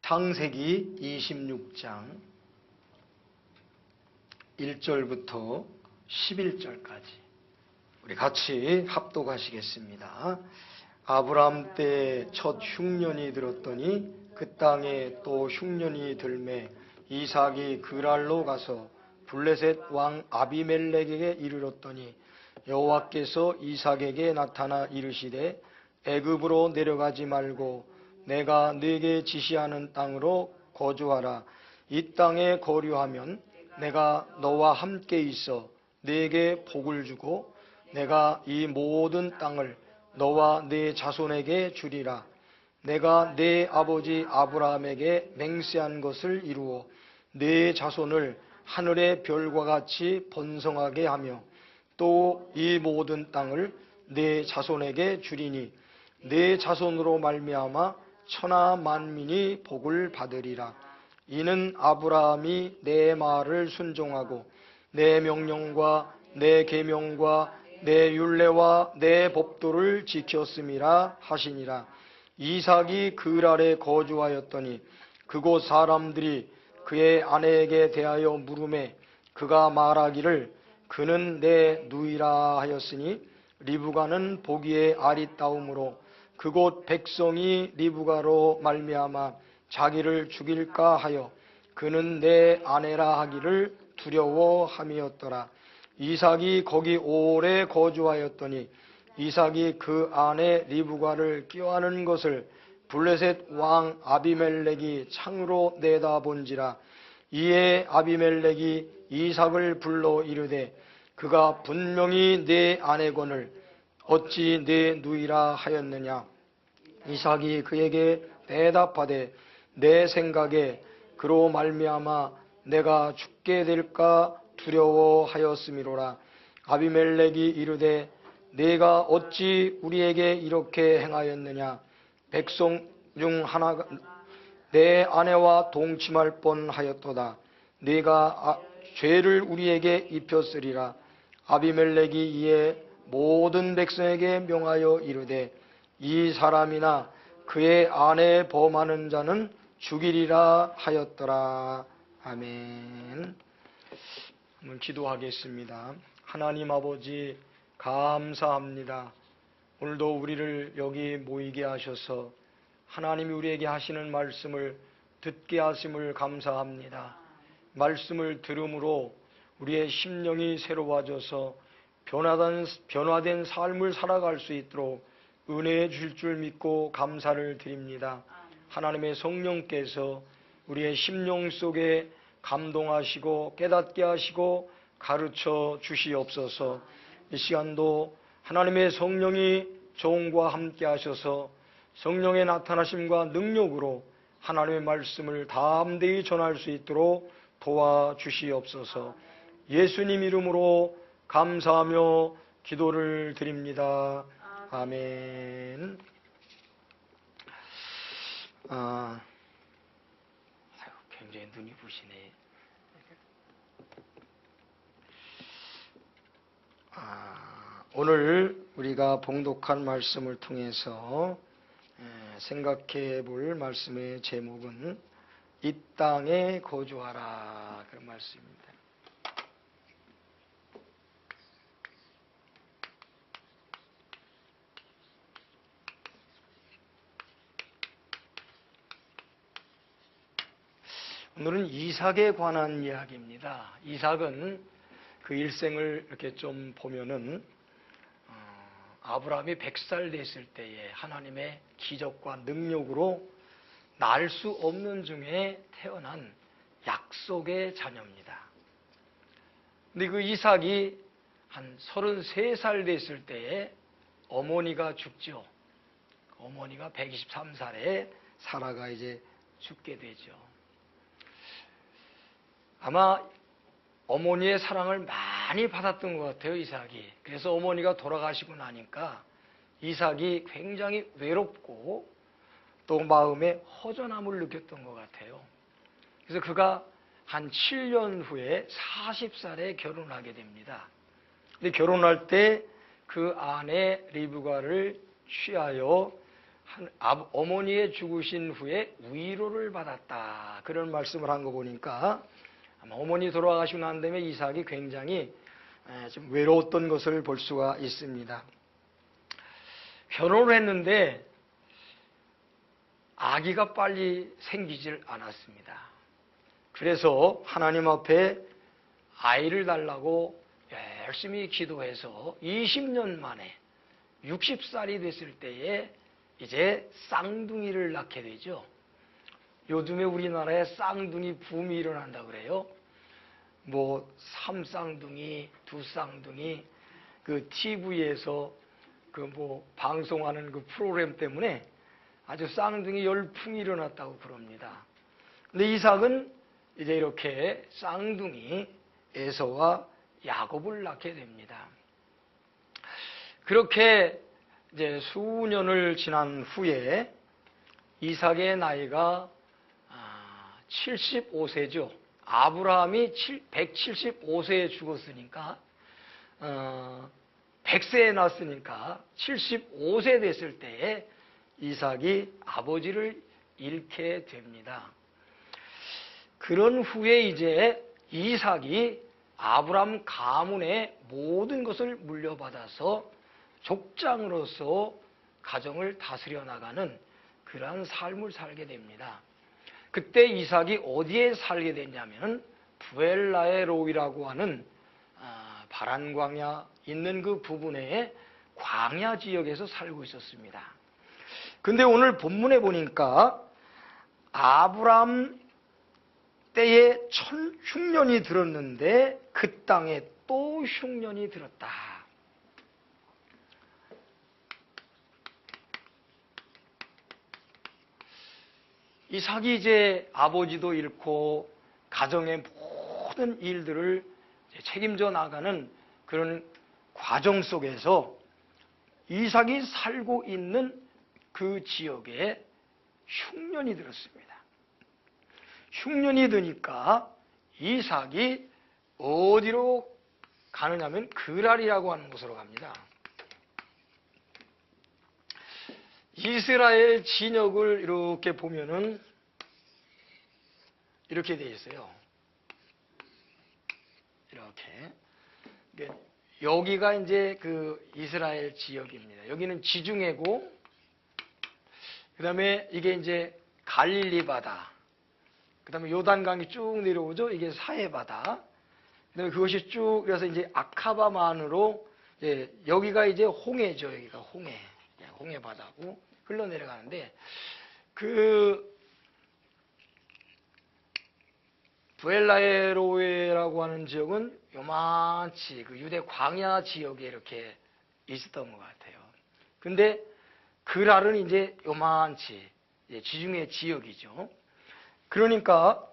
창세기 26장 1절부터 11절까지 우리 같이 합독하시겠습니다. 아브라함 때 첫 흉년이 들었더니 그 땅에 또 흉년이 들매 이삭이 그랄로 가서 블레셋 왕 아비멜렉에게 이르렀더니 여호와께서 이삭에게 나타나 이르시되 애굽으로 내려가지 말고 내가 네게 지시하는 땅으로 거주하라. 이 땅에 거류하면 내가 너와 함께 있어 네게 복을 주고 내가 이 모든 땅을 너와 네 자손에게 주리라. 내가 네 아버지 아브라함에게 맹세한 것을 이루어 네 자손을 하늘의 별과 같이 번성하게 하며 또 이 모든 땅을 네 자손에게 주리니 네 자손으로 말미암아 천하 만민이 복을 받으리라. 이는 아브라함이 내 말을 순종하고 내 명령과 내 계명과 내 율례와 내 법도를 지켰음이라 하시니라. 이삭이 그랄에 거주하였더니 그곳 사람들이 그의 아내에게 대하여 물으매 그가 말하기를 그는 내 누이라 하였으니 리브가는 보기에 아리따움으로 그곳 백성이 리브가로 말미암아 자기를 죽일까 하여 그는 내 아내라 하기를 두려워함이었더라. 이삭이 거기 오래 거주하였더니 이삭이 그 아내 리브가를 껴안은 것을 블레셋 왕 아비멜렉이 창으로 내다본지라. 이에 아비멜렉이 이삭을 불러 이르되 그가 분명히 내 아내거늘 어찌 내 누이라 하였느냐. 이삭이 그에게 대답하되 내 생각에 그로 말미암아 내가 죽게 될까 두려워하였음이로라. 아비멜렉이 이르되 내가 어찌 우리에게 이렇게 행하였느냐. 백성 중 하나가 내 아내와 동침할 뻔하였도다. 네가 죄를 우리에게 입혔으리라. 아비멜렉이 이에 모든 백성에게 명하여 이르되 이 사람이나 그의 아내에 범하는 자는 죽이리라 하였더라. 아멘. 오늘 기도하겠습니다. 하나님 아버지 감사합니다. 오늘도 우리를 여기 모이게 하셔서 하나님이 우리에게 하시는 말씀을 듣게 하심을 감사합니다. 말씀을 들음으로 우리의 심령이 새로워져서 변화된 삶을 살아갈 수 있도록 은혜해 주실 줄 믿고 감사를 드립니다. 하나님의 성령께서 우리의 심령 속에 감동하시고 깨닫게 하시고 가르쳐 주시옵소서. 이 시간도 하나님의 성령이 종과 함께 하셔서 성령의 나타나심과 능력으로 하나님의 말씀을 담대히 전할 수 있도록 도와주시옵소서. 예수님 이름으로 감사하며 기도를 드립니다. 아멘. 굉장히 눈이 부시네. 오늘 우리가 봉독한 말씀을 통해서 생각해 볼 말씀의 제목은 이 땅에 거주하라 그런 말씀입니다. 오늘은 이삭에 관한 이야기입니다. 이삭은 그 일생을 이렇게 좀 보면은 아브라함이 100살 됐을 때에 하나님의 기적과 능력으로 날 수 없는 중에 태어난 약속의 자녀입니다. 근데 그 이삭이 한 33살 됐을 때에 어머니가 죽죠. 어머니가 123살에 사라가 이제 죽게 되죠. 아마 어머니의 사랑을 많이 받았던 것 같아요, 이삭이. 그래서 어머니가 돌아가시고 나니까 이삭이 굉장히 외롭고 또 마음에 허전함을 느꼈던 것 같아요. 그래서 그가 한 7년 후에 40살에 결혼하게 됩니다. 근데 결혼할 때 그 아내 리브가를 취하여 어머니의 죽으신 후에 위로를 받았다. 그런 말씀을 한 거 보니까 아마 어머니 돌아가시고 난 다음에 이삭이 굉장히 좀 외로웠던 것을 볼 수가 있습니다. 결혼을 했는데 아기가 빨리 생기질 않았습니다. 그래서 하나님 앞에 아이를 달라고 열심히 기도해서 20년 만에 60살이 됐을 때에 이제 쌍둥이를 낳게 되죠. 요즘에 우리나라에 쌍둥이 붐이 일어난다 그래요. 뭐 3쌍둥이, 2쌍둥이, 그 TV에서 그 뭐 방송하는 그 프로그램 때문에 아주 쌍둥이 열풍이 일어났다고 그럽니다. 근데 이삭은 이제 이렇게 쌍둥이 에서와 야곱을 낳게 됩니다. 그렇게 이제 수년을 지난 후에 이삭의 나이가 75세죠. 아브라함이 175세에 죽었으니까 100세에 낳았으니까 75세 됐을 때에 이삭이 아버지를 잃게 됩니다. 그런 후에 이제 이삭이 아브라함 가문의 모든 것을 물려받아서 족장으로서 가정을 다스려 나가는 그러한 삶을 살게 됩니다. 그때 이삭이 어디에 살게 됐냐면 부엘라의 로이라고 하는 바란 광야 있는 그 부분의 광야 지역에서 살고 있었습니다. 근데 오늘 본문에 보니까 아브라함 때에 흉년이 들었는데 그 땅에 또 흉년이 들었다. 이삭이 이제 아버지도 잃고 가정의 모든 일들을 책임져 나가는 그런 과정 속에서 이삭이 살고 있는 그 지역에 흉년이 들었습니다. 흉년이 드니까 이삭이 어디로 가느냐면 그랄이라고 하는 곳으로 갑니다. 이스라엘 진역을 이렇게 보면은 이렇게 되어 있어요. 이렇게. 여기가 이제 그 이스라엘 지역입니다. 여기는 지중해고, 그 다음에 이게 이제 갈릴리 바다, 그 다음에 요단강이 쭉 내려오죠. 이게 사해 바다. 그 다음에 그것이 쭉, 그래서 이제 아카바만으로, 여기가 이제 홍해죠. 여기가 홍해 바다고 흘러내려가는데, 그, 부엘라에로에라고 하는 지역은 요만치 그 유대 광야 지역에 이렇게 있었던 것 같아요. 근데 그랄은 이제 요만치 지중해 지역이죠. 그러니까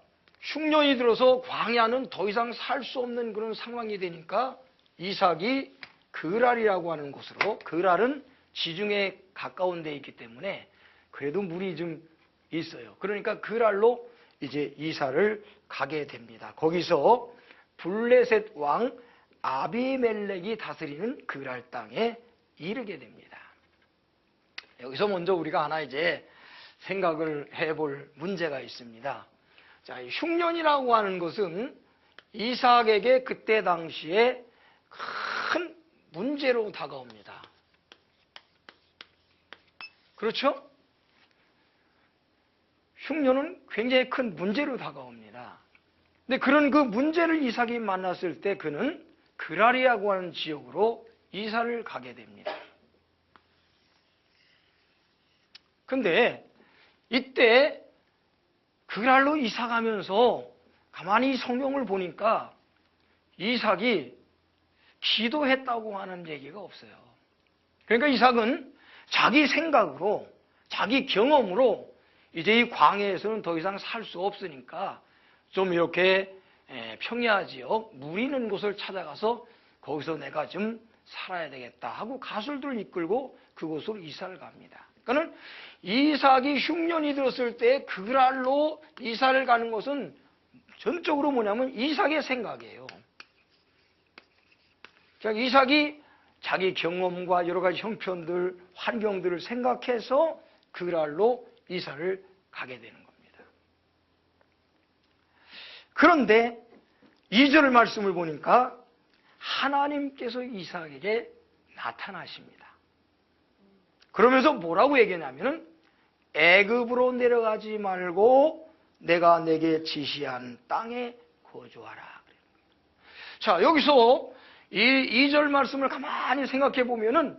흉년이 들어서 광야는 더 이상 살 수 없는 그런 상황이 되니까 이삭이 그랄이라고 하는 곳으로, 그랄은 지중해 가까운 데 있기 때문에 그래도 물이 좀 있어요. 그러니까 그랄로 이제 이사를 가게 됩니다. 거기서 블레셋 왕 아비멜렉이 다스리는 그랄 땅에 이르게 됩니다. 여기서 먼저 우리가 하나 이제 생각을 해볼 문제가 있습니다. 자, 흉년이라고 하는 것은 이삭에게 그때 당시에 큰 문제로 다가옵니다. 그렇죠? 흉년은 굉장히 큰 문제로 다가옵니다. 근데 그런 그 문제를 이삭이 만났을 때 그는 그랄이라고 하는 지역으로 이사를 가게 됩니다. 근데 이때 그랄로 이사 가면서 가만히 성경을 보니까 이삭이 기도했다고 하는 얘기가 없어요. 그러니까 이삭은 자기 생각으로, 자기 경험으로 이제 이 광야에서는 더 이상 살 수 없으니까 좀 이렇게 평야 지역, 물 있는 곳을 찾아가서 거기서 내가 좀 살아야 되겠다 하고 가술들을 이끌고 그곳으로 이사를 갑니다. 그러니까 이삭이 흉년이 들었을 때 그랄로 이사를 가는 것은 전적으로 뭐냐면 이삭의 생각이에요. 이삭이 자기 경험과 여러 가지 형편들, 환경들을 생각해서 그랄로 이사를 가게 되는 겁니다. 그런데 2절 말씀을 보니까 하나님께서 이삭에게 나타나십니다. 그러면서 뭐라고 얘기하냐면은 애굽으로 내려가지 말고 내가 내게 지시한 땅에 거주하라. 자, 여기서 이 2절 말씀을 가만히 생각해 보면은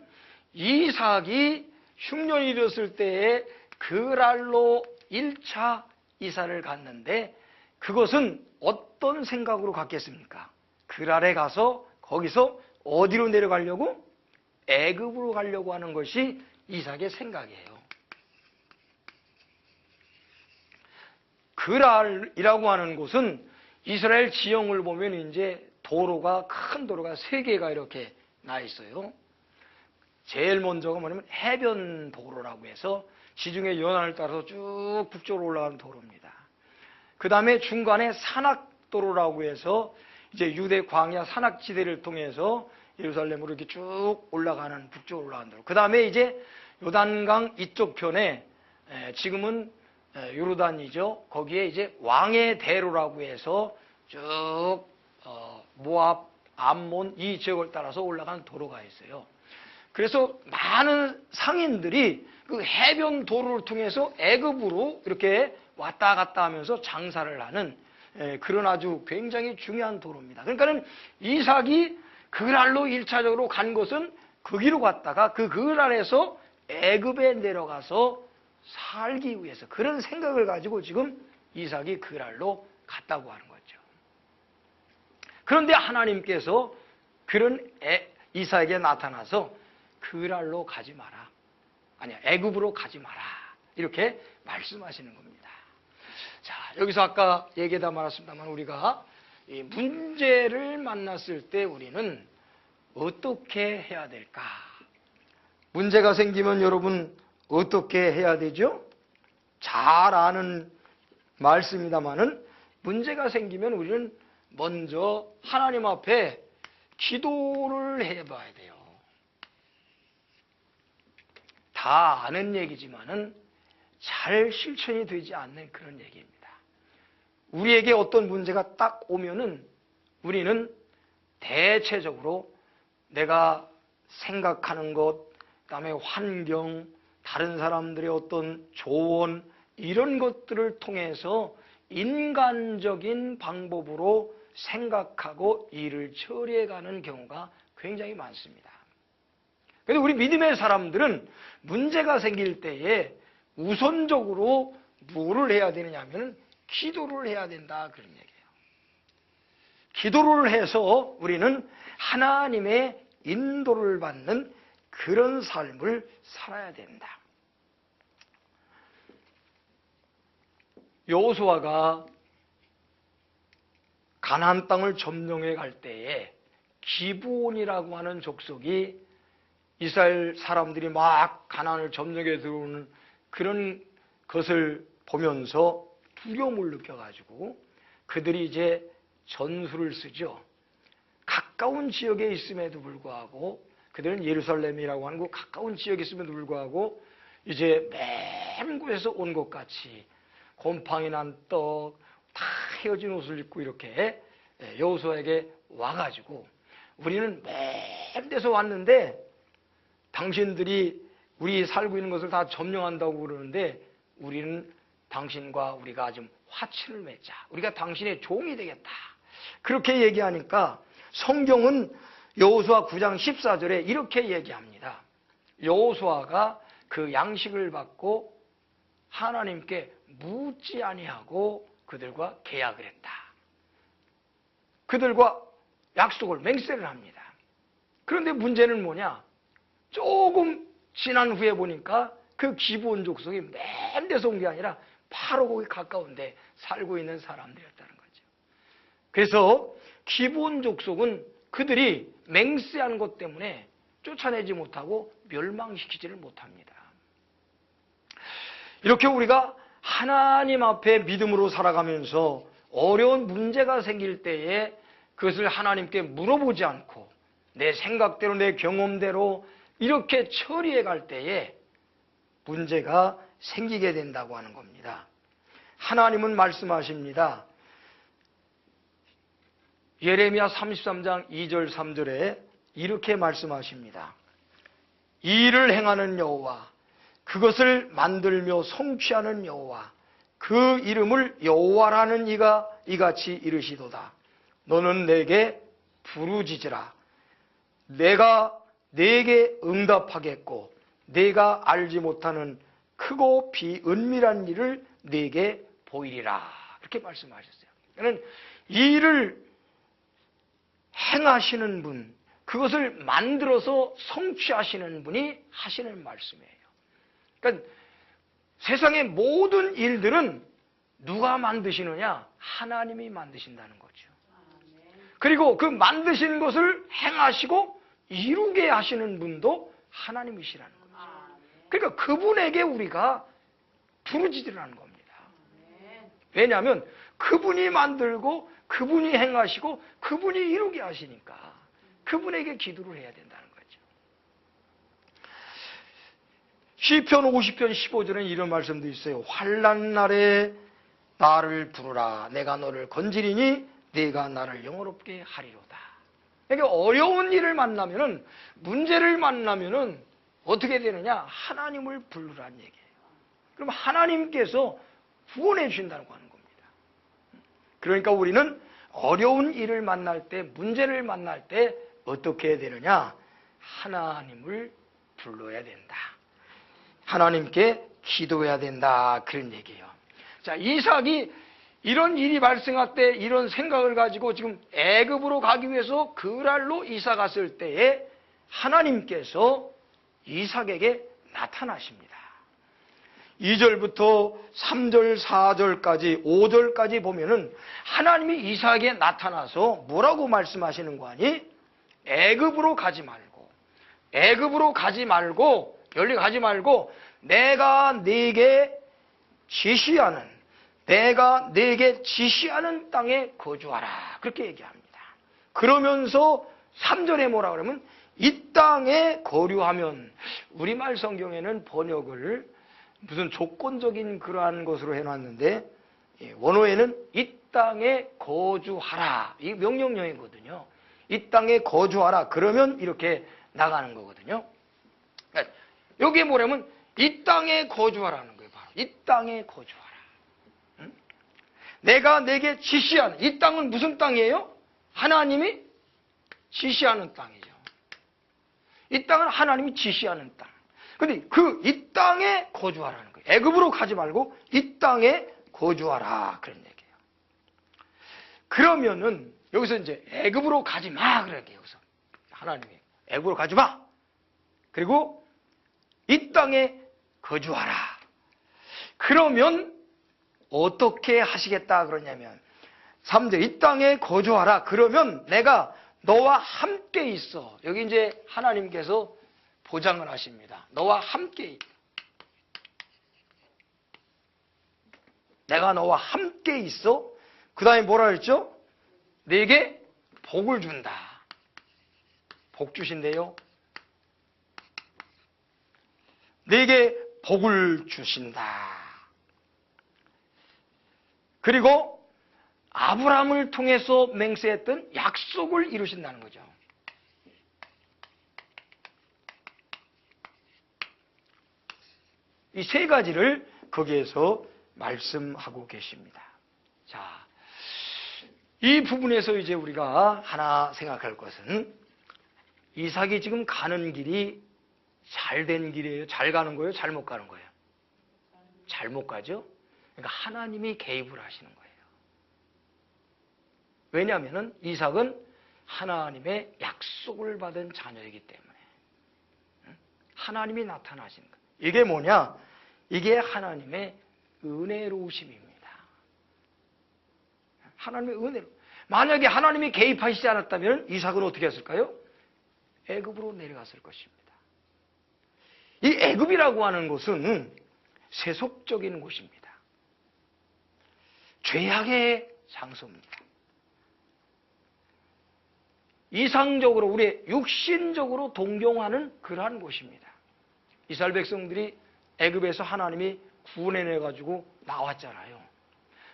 이삭이 흉년이 되었을 때에 그랄로 1차 이사를 갔는데 그것은 어떤 생각으로 갔겠습니까? 그랄에 가서 거기서 어디로 내려가려고? 애굽으로 가려고 하는 것이 이삭의 생각이에요. 그랄이라고 하는 곳은 이스라엘 지형을 보면 이제 도로가, 큰 도로가 3개가 이렇게 나 있어요. 제일 먼저가 뭐냐면 해변 도로라고 해서 지중해 연안을 따라서 쭉 북쪽으로 올라가는 도로입니다. 그 다음에 중간에 산악도로라고 해서 이제 유대 광야 산악지대를 통해서 예루살렘으로 이렇게 쭉 올라가는, 북쪽으로 올라가는 도로. 그 다음에 이제 요단강 이쪽 편에 지금은 요르단이죠. 거기에 이제 왕의 대로라고 해서 쭉 모압, 암몬 이 지역을 따라서 올라가는 도로가 있어요. 그래서 많은 상인들이 그 해변 도로를 통해서 애굽으로 이렇게 왔다 갔다 하면서 장사를 하는 그런 아주 굉장히 중요한 도로입니다. 그러니까는 이삭이 그랄로 1차적으로 간 것은 그 길로 갔다가 그 그랄에서 애굽에 내려가서 살기 위해서 그런 생각을 가지고 지금 이삭이 그랄로 갔다고 하는 거죠. 그런데 하나님께서 그런 이삭에게 나타나서 그랄로 가지 마라. 아니야, 애굽으로 가지 마라. 이렇게 말씀하시는 겁니다. 자, 여기서 아까 얘기하다 말았습니다만 우리가 이 문제를 만났을 때 우리는 어떻게 해야 될까? 문제가 생기면 여러분 어떻게 해야 되죠? 잘 아는 말씀입니다만은 문제가 생기면 우리는 먼저 하나님 앞에 기도를 해봐야 돼요. 다 아는 얘기지만은 잘 실천이 되지 않는 그런 얘기입니다. 우리에게 어떤 문제가 딱 오면은 우리는 대체적으로 내가 생각하는 것, 그다음에 환경, 다른 사람들의 어떤 조언 이런 것들을 통해서 인간적인 방법으로 생각하고 일을 처리해가는 경우가 굉장히 많습니다. 그런데 우리 믿음의 사람들은 문제가 생길 때에 우선적으로 뭐를 해야 되느냐 하면 기도를 해야 된다 그런 얘기예요. 기도를 해서 우리는 하나님의 인도를 받는 그런 삶을 살아야 된다. 여호수아가 가나안 땅을 점령해 갈 때에 기브온이라고 하는 족속이 이스라엘 사람들이 막 가나안을 점령해 들어오는 그런 것을 보면서 두려움을 느껴가지고 그들이 이제 전술을 쓰죠. 가까운 지역에 있음에도 불구하고 그들은 예루살렘이라고 하는 그 가까운 지역에 있음에도 불구하고 이제 맨 곳에서 온 것 같이 곰팡이 난 떡, 다 헤어진 옷을 입고 이렇게 여호수아에게 와가지고 우리는 맨 데서 왔는데 당신들이 우리 살고 있는 것을 다 점령한다고 그러는데 우리는 당신과 우리가 좀 화친을 맺자. 우리가 당신의 종이 되겠다. 그렇게 얘기하니까 성경은 여호수아 9장 14절에 이렇게 얘기합니다. 여호수아가 그 양식을 받고 하나님께 묻지 아니하고 그들과 계약을 했다. 그들과 약속을 맹세를 합니다. 그런데 문제는 뭐냐? 조금 지난 후에 보니까 그 기브온 족속이 맨 데서 온 게 아니라 바로 거기 가까운데 살고 있는 사람들이었다는 거죠. 그래서 기브온 족속은 그들이 맹세한 것 때문에 쫓아내지 못하고 멸망시키지를 못합니다. 이렇게 우리가 하나님 앞에 믿음으로 살아가면서 어려운 문제가 생길 때에 그것을 하나님께 물어보지 않고 내 생각대로 내 경험대로 이렇게 처리해 갈 때에 문제가 생기게 된다고 하는 겁니다. 하나님은 말씀하십니다. 예레미야 33장 2절 3절에 이렇게 말씀하십니다. 이 일을 행하는 여호와, 그것을 만들며 성취하는 여호와, 그 이름을 여호와라는 이가 이같이 이르시도다. 너는 내게 부르짖으라. 내가 네게 응답하겠고 네가 알지 못하는 크고 비은밀한 일을 네게 보이리라. 그렇게 말씀하셨어요. 그러니까 이 일을 행하시는 분, 그것을 만들어서 성취하시는 분이 하시는 말씀이에요. 그러니까 세상의 모든 일들은 누가 만드시느냐? 하나님이 만드신다는 거죠. 그리고 그 만드신 것을 행하시고 이루게 하시는 분도 하나님이시라는 겁니다. 그러니까 그분에게 우리가 부르짖으라는 겁니다. 왜냐하면 그분이 만들고 그분이 행하시고 그분이 이루게 하시니까 그분에게 기도를 해야 된다는 거죠. 시편 50편 15절에는 이런 말씀도 있어요. 환난 날에 나를 부르라. 내가 너를 건지리니 네가 나를 영화롭게 하리로다. 그러니까 어려운 일을 만나면은, 문제를 만나면은 어떻게 되느냐? 하나님을 부르라는 얘기예요. 그럼 하나님께서 구원해 주신다고 하는 겁니다. 그러니까 우리는 어려운 일을 만날 때, 문제를 만날 때 어떻게 해야 되느냐? 하나님을 불러야 된다. 하나님께 기도해야 된다. 그런 얘기예요. 자, 이삭이 이런 일이 발생할 때 이런 생각을 가지고 지금 애굽으로 가기 위해서 그랄로 이사 갔을 때에 하나님께서 이삭에게 나타나십니다. 2절부터 3절, 4절까지, 5절까지 보면은 하나님이 이삭에게 나타나서 뭐라고 말씀하시는 거 아니? 애굽으로 가지 말고, 애굽으로 가지 말고, 여기 가지 말고 내가 네게 지시하는 땅에 거주하라. 그렇게 얘기합니다. 그러면서 3절에 뭐라 그러면 이 땅에 거류하면, 우리말 성경에는 번역을 무슨 조건적인 그러한 것으로 해놨는데 원어에는 이 땅에 거주하라. 이 명령형이거든요. 이 땅에 거주하라. 그러면 이렇게 나가는 거거든요. 여기에 뭐냐면 이 땅에 거주하라는 거예요. 바로 이 땅에 거주하라. 내가 내게 지시하는, 이 땅은 무슨 땅이에요? 하나님이 지시하는 땅이죠. 이 땅은 하나님이 지시하는 땅. 근데 이 땅에 거주하라는 거예요. 애굽으로 가지 말고 이 땅에 거주하라. 그런 얘기예요. 그러면은 여기서 이제 애굽으로 가지 마. 그렇게 여기서 하나님이 애굽으로 가지 마. 그리고 이 땅에 거주하라. 그러면 어떻게 하시겠다 그러냐면 3절 이 땅에 거주하라. 그러면 내가 너와 함께 있어. 여기 이제 하나님께서 보장을 하십니다. 너와 함께, 내가 너와 함께 있어. 그 다음에 뭐라 했죠? 네게 복을 준다. 복 주신대요. 네게 복을 주신다. 그리고 아브라함을 통해서 맹세했던 약속을 이루신다는 거죠. 이 세 가지를 거기에서 말씀하고 계십니다. 자, 이 부분에서 이제 우리가 하나 생각할 것은 이삭이 지금 가는 길이 잘된 길이에요? 잘 가는 거예요? 잘못 가는 거예요? 잘못 가죠? 그러니까 하나님이 개입을 하시는 거예요. 왜냐하면 이삭은 하나님의 약속을 받은 자녀이기 때문에 하나님이 나타나시는 거예요. 이게 뭐냐? 이게 하나님의 은혜로우심입니다. 하나님의 은혜로. 만약에 하나님이 개입하시지 않았다면 이삭은 어떻게 했을까요? 애굽으로 내려갔을 것입니다. 이 애굽이라고 하는 곳은 세속적인 곳입니다. 죄악의 장소입니다. 이상적으로 우리 육신적으로 동경하는 그러한 곳입니다. 이스라엘 백성들이 애굽에서 하나님이 구원해내 가지고 나왔잖아요.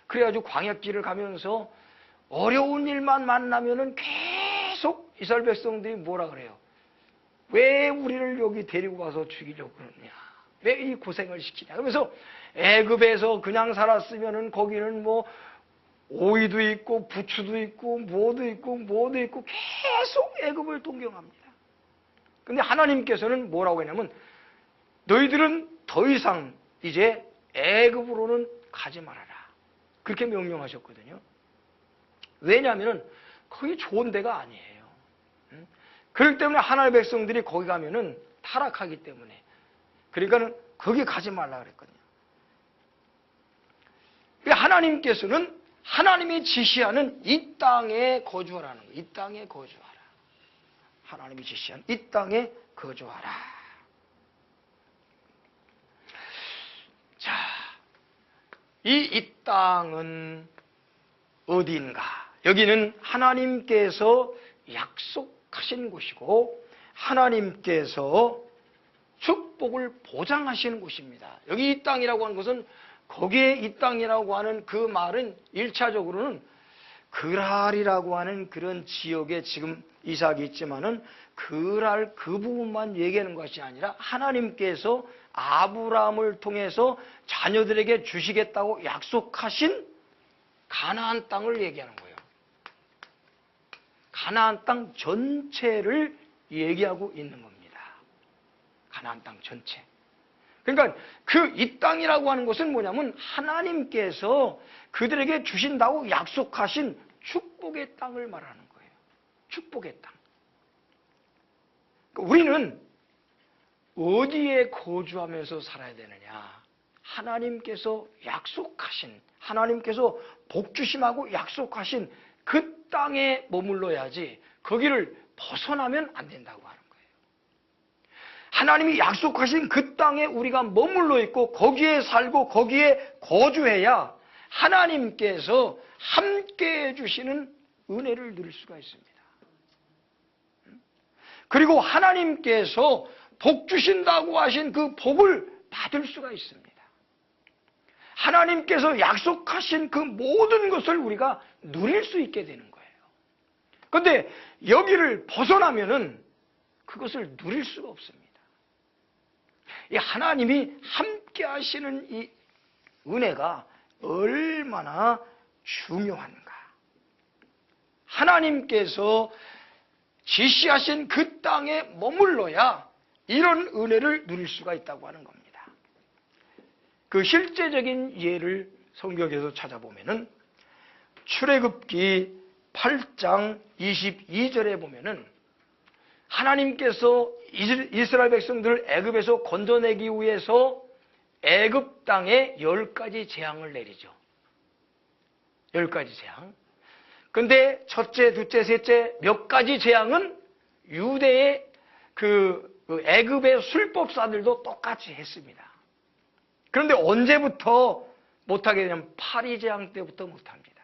그래가지고 광야길을 가면서 어려운 일만 만나면은 계속 이스라엘 백성들이 뭐라 그래요? 왜 우리를 여기 데리고 와서 죽이려고 그러냐? 왜 이 고생을 시키냐? 그러면서 애굽에서 그냥 살았으면은 거기는 뭐 오이도 있고 부추도 있고 뭐도 있고 계속 애굽을 동경합니다. 근데 하나님께서는 뭐라고 했냐면 너희들은 더 이상 이제 애굽으로는 가지 말아라. 그렇게 명령하셨거든요. 왜냐하면 거기 좋은 데가 아니에요. 그렇기 때문에 하나님의 백성들이 거기 가면은 타락하기 때문에. 그러니까는 거기 가지 말라 그랬거든요. 하나님께서는 하나님이 지시하는 이 땅에 거주하라는 거예요. 이 땅에 거주하라. 하나님이 지시한 이 땅에 거주하라. 자, 이 땅은 어디인가? 여기는 하나님께서 약속하신 곳이고 하나님께서 축복을 보장하시는 곳입니다. 여기 이 땅이라고 하는 것은 거기에 이 땅이라고 하는 그 말은 1차적으로는 그랄이라고 하는 그런 지역에 지금 이삭이 있지만은 그랄 그 부분만 얘기하는 것이 아니라 하나님께서 아브라함을 통해서 자녀들에게 주시겠다고 약속하신 가나안 땅을 얘기하는 거예요. 가나안 땅 전체를 얘기하고 있는 겁니다. 가나안 땅 전체. 그러니까 그 이 땅이라고 하는 것은 뭐냐면 하나님께서 그들에게 주신다고 약속하신 축복의 땅을 말하는 거예요. 축복의 땅. 우리는 어디에 거주하면서 살아야 되느냐? 하나님께서 약속하신, 하나님께서 복주심하고 약속하신 그 땅에 머물러야지 거기를 벗어나면 안 된다고 하는 거예요. 하나님이 약속하신 그 땅에 우리가 머물러 있고 거기에 살고 거기에 거주해야 하나님께서 함께 해주시는 은혜를 누릴 수가 있습니다. 그리고 하나님께서 복 주신다고 하신 그 복을 받을 수가 있습니다. 하나님께서 약속하신 그 모든 것을 우리가 누릴 수 있게 되는 거예요. 그런데 여기를 벗어나면은 그것을 누릴 수가 없습니다. 이 하나님이 함께 하시는 이 은혜가 얼마나 중요한가. 하나님께서 지시하신 그 땅에 머물러야 이런 은혜를 누릴 수가 있다고 하는 겁니다. 그 실제적인 예를 성경에서 찾아보면은 출애굽기 8장 22절에 보면은 하나님께서 이스라엘 백성들을 애굽에서 건져내기 위해서 애굽 땅에 10가지 재앙을 내리죠. 10가지 재앙. 근데 첫째, 둘째, 셋째 몇 가지 재앙은 유대의 그 애굽의 술법사들도 똑같이 했습니다. 그런데 언제부터 못하게 되냐면 파리 재앙 때부터 못합니다.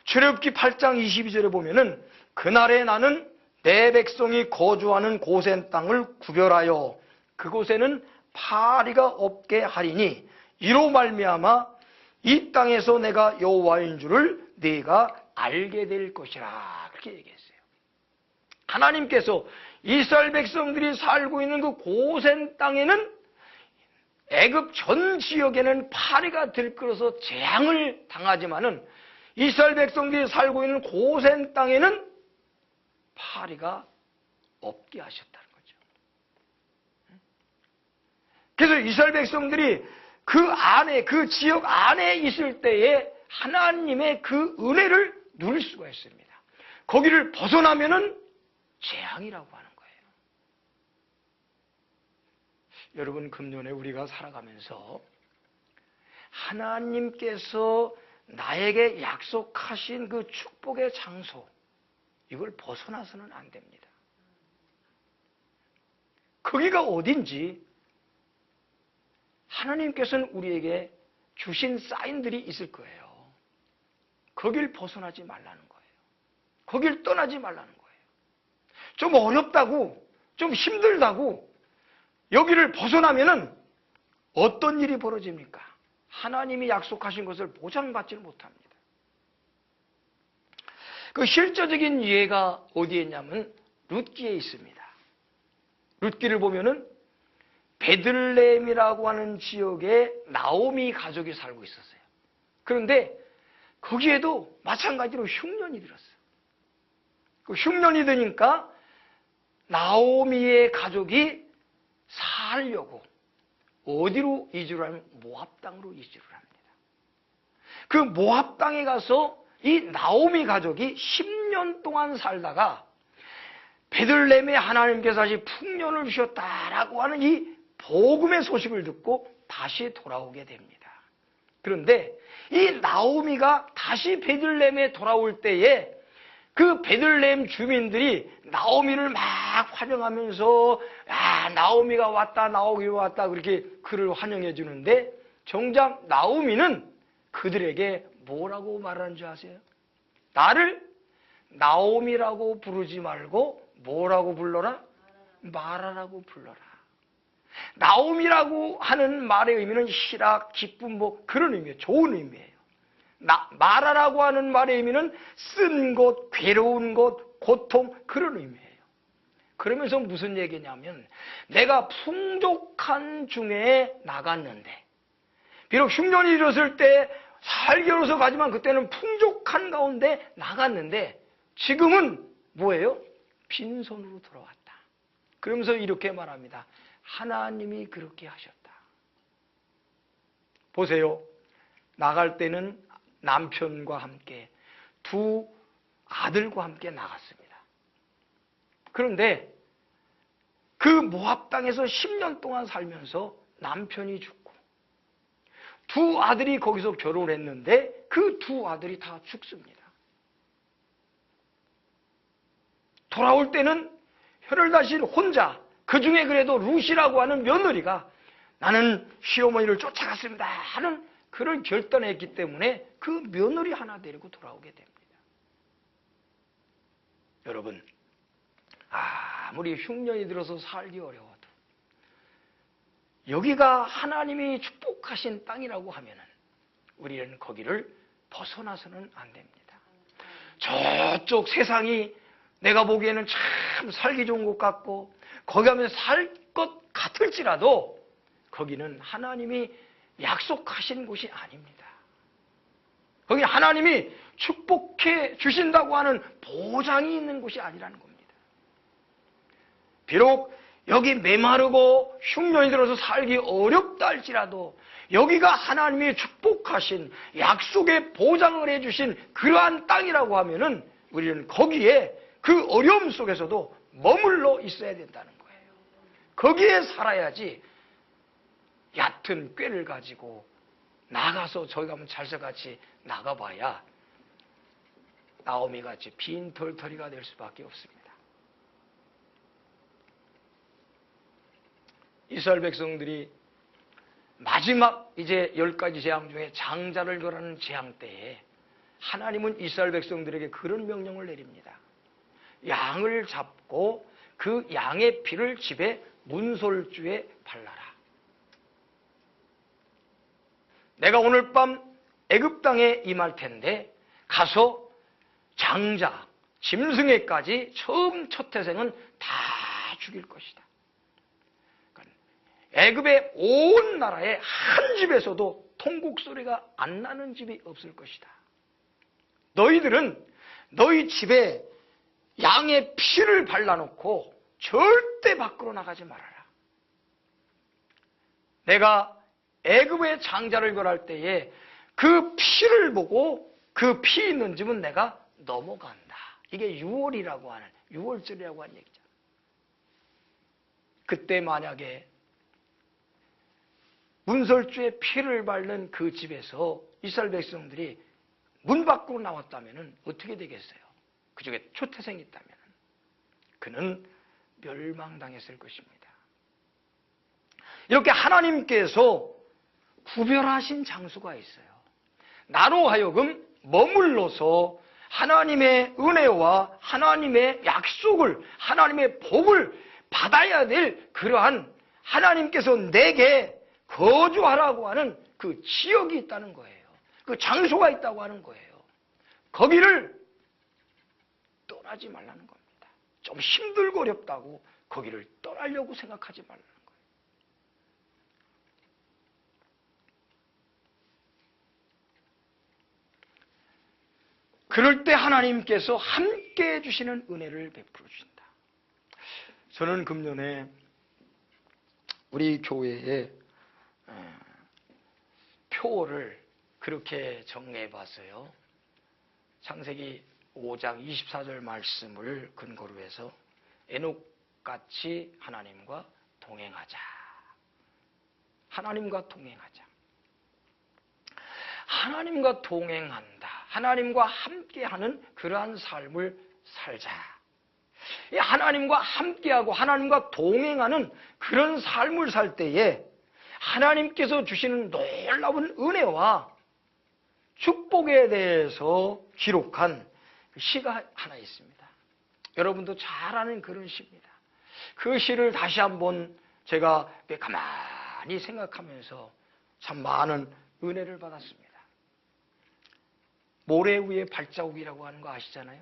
출애굽기 8장 22절에 보면은 그날에 나는 내 백성이 거주하는 고센 땅을 구별하여 그곳에는 파리가 없게 하리니 이로 말미암아 이 땅에서 내가 여호와인 줄을 네가 알게 될 것이라. 그렇게 얘기했어요. 하나님께서 이스라엘 백성들이 살고 있는 그 고센 땅에는 애굽 전 지역에는 파리가 들끓어서 재앙을 당하지만은 이스라엘 백성들이 살고 있는 고센 땅에는 파리가 없게 하셨다는 거죠. 그래서 이스라엘 백성들이 그 안에, 그 지역 안에 있을 때에 하나님의 그 은혜를 누릴 수가 있습니다. 거기를 벗어나면은 재앙이라고 하는 거예요. 여러분, 금년에 우리가 살아가면서 하나님께서 나에게 약속하신 그 축복의 장소, 이걸 벗어나서는 안 됩니다. 거기가 어딘지 하나님께서는 우리에게 주신 사인들이 있을 거예요. 거길 벗어나지 말라는 거예요. 거길 떠나지 말라는 거예요. 좀 어렵다고, 좀 힘들다고 여기를 벗어나면은 어떤 일이 벌어집니까? 하나님이 약속하신 것을 보장받지 못합니다. 그 실제적인 예가 어디에 있냐면 룻기에 있습니다. 룻기를 보면은 베들레헴이라고 하는 지역에 나오미 가족이 살고 있었어요. 그런데 거기에도 마찬가지로 흉년이 들었어요. 그 흉년이 드니까 나오미의 가족이 살려고 어디로 이주를 하면 모압 땅으로 이주를 합니다. 그 모압 땅에 가서 이 나오미 가족이 10년 동안 살다가 베들레헴에 하나님께서 다시 풍년을 주셨다라고 하는 이 복음의 소식을 듣고 다시 돌아오게 됩니다. 그런데 이 나오미가 다시 베들레헴에 돌아올 때에 그 베들레헴 주민들이 나오미를 막 환영하면서 나오미가 왔다 나오미가 왔다 그렇게 그를 환영해 주는데 정작 나오미는 그들에게 뭐라고 말하는 줄 아세요? 나를 나오미라고 부르지 말고 뭐라고 불러라? 마라라고 불러라. 나오미라고 하는 말의 의미는 희락, 기쁨, 뭐 그런 의미예요. 좋은 의미예요. 마라라고 하는 말의 의미는 쓴 곳, 괴로운 곳, 고통 그런 의미예요. 그러면서 무슨 얘기냐면 내가 풍족한 중에 나갔는데 비록 흉년이 일었을 때 살기로서 가지만 그때는 풍족한 가운데 나갔는데 지금은 뭐예요? 빈손으로 돌아왔다. 그러면서 이렇게 말합니다. 하나님이 그렇게 하셨다. 보세요. 나갈 때는 남편과 함께 두 아들과 함께 나갔습니다. 그런데 그 모압 땅에서 10년 동안 살면서 남편이 죽고 두 아들이 거기서 결혼을 했는데 그 두 아들이 다 죽습니다. 돌아올 때는 혈혈다신 혼자 그 중에 그래도 룻이라고 하는 며느리가 나는 시어머니를 쫓아갔습니다 하는 그를 결단했기 때문에 그 며느리 하나 데리고 돌아오게 됩니다. 여러분 아무리 흉년이 들어서 살기 어려워도 여기가 하나님이 축복하신 땅이라고 하면은 우리는 거기를 벗어나서는 안 됩니다. 저쪽 세상이 내가 보기에는 참 살기 좋은 것 같고 거기 가면 살 것 같을지라도 거기는 하나님이 약속하신 곳이 아닙니다. 거기는 하나님이 축복해 주신다고 하는 보장이 있는 곳이 아니라는 겁니다. 비록 여기 메마르고 흉년이 들어서 살기 어렵다 할지라도 여기가 하나님이 축복하신 약속의 보장을 해주신 그러한 땅이라고 하면은 우리는 거기에 그 어려움 속에서도 머물러 있어야 된다는 거예요. 거기에 살아야지 얕은 꾀를 가지고 나가서 저기 가면 잘서같이 나가봐야 나오미같이 빈털터리가 될 수밖에 없습니다. 이스라엘 백성들이 마지막 이제 10가지 재앙 중에 장자를 결하는 재앙 때에 하나님은 이스라엘 백성들에게 그런 명령을 내립니다. 양을 잡고 그 양의 피를 집에 문설주에 발라라. 내가 오늘 밤 애굽 땅에 임할 텐데 가서 장자, 짐승애까지 처음 첫 태생은 다 죽일 것이다. 애굽의 온 나라의 한 집에서도 통곡 소리가 안 나는 집이 없을 것이다. 너희들은 너희 집에 양의 피를 발라놓고 절대 밖으로 나가지 말아라. 내가 애굽의 장자를 결할 때에 그 피를 보고 그 피 있는 집은 내가 넘어간다. 이게 유월이라고 하는, 유월절이라고 하는 얘기죠. 그때 만약에 문설주에 피를 바른 그 집에서 이스라엘 백성들이 문 밖으로 나왔다면 어떻게 되겠어요? 그중에 초태생이 있다면 그는 멸망당했을 것입니다. 이렇게 하나님께서 구별하신 장소가 있어요. 나로 하여금 머물러서 하나님의 은혜와 하나님의 약속을, 하나님의 복을 받아야 될 그러한 하나님께서 내게 거주하라고 하는 그 지역이 있다는 거예요. 그 장소가 있다고 하는 거예요. 거기를 떠나지 말라는 겁니다. 좀 힘들고 어렵다고 거기를 떠나려고 생각하지 말라는 거예요. 그럴 때 하나님께서 함께 해주시는 은혜를 베풀어 주신다. 저는 금년에 우리 교회에 표를 그렇게 정리해 봤어요. 창세기 5장 24절 말씀을 근거로 해서 에녹같이 하나님과 동행하자. 하나님과 동행하자. 하나님과 동행한다. 하나님과 함께하는 그러한 삶을 살자. 하나님과 함께하고 하나님과 동행하는 그런 삶을 살 때에 하나님께서 주시는 놀라운 은혜와 축복에 대해서 기록한 시가 하나 있습니다. 여러분도 잘 아는 그런 시입니다. 그 시를 다시 한번 제가 가만히 생각하면서 참 많은 은혜를 받았습니다. 모래 위에 발자국이라고 하는 거 아시잖아요?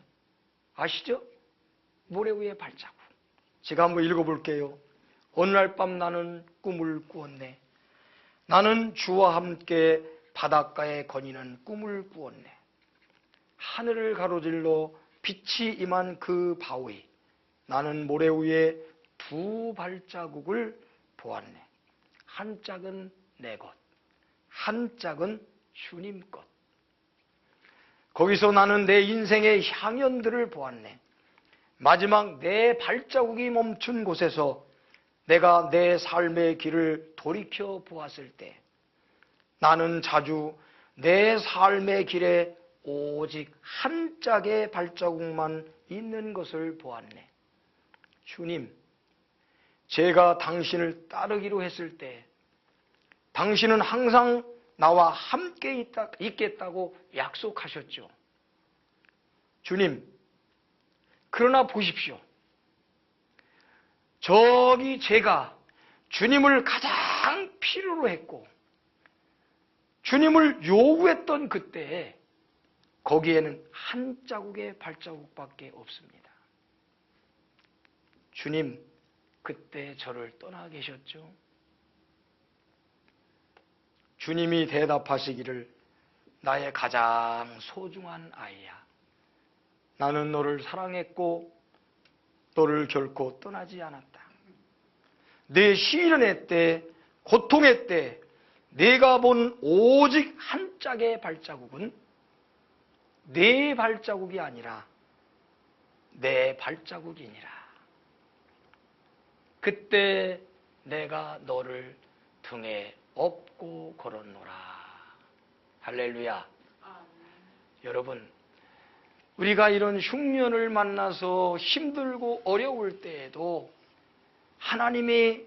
아시죠? 모래 위에 발자국. 제가 한번 읽어볼게요. 어느 날 밤 나는 꿈을 꾸었네. 나는 주와 함께 바닷가에 거니는 꿈을 꾸었네. 하늘을 가로질러 빛이 임한 그 바위. 나는 모래 위에 두 발자국을 보았네. 한 짝은 내 것, 한 짝은 주님 것. 거기서 나는 내 인생의 향연들을 보았네. 마지막 내 발자국이 멈춘 곳에서 내가 내 삶의 길을 돌이켜 보았을 때 나는 자주 내 삶의 길에 오직 한 짝의 발자국만 있는 것을 보았네. 주님, 제가 당신을 따르기로 했을 때 당신은 항상 나와 함께 있겠다고 약속하셨죠. 주님, 그러나 보십시오. 저기 제가 주님을 가장 필요로 했고 주님을 요구했던 그때에 거기에는 한 자국의 발자국밖에 없습니다. 주님, 그때 저를 떠나 계셨죠? 주님이 대답하시기를 나의 가장 소중한 아이야. 나는 너를 사랑했고 너를 결코 떠나지 않았다. 내 시련의 때, 고통의 때 내가 본 오직 한 짝의 발자국은 네 발자국이 아니라 내 발자국이니라. 그때 내가 너를 등에 업고 걸었노라. 할렐루야. 여러분, 우리가 이런 흉년을 만나서 힘들고 어려울 때에도 하나님이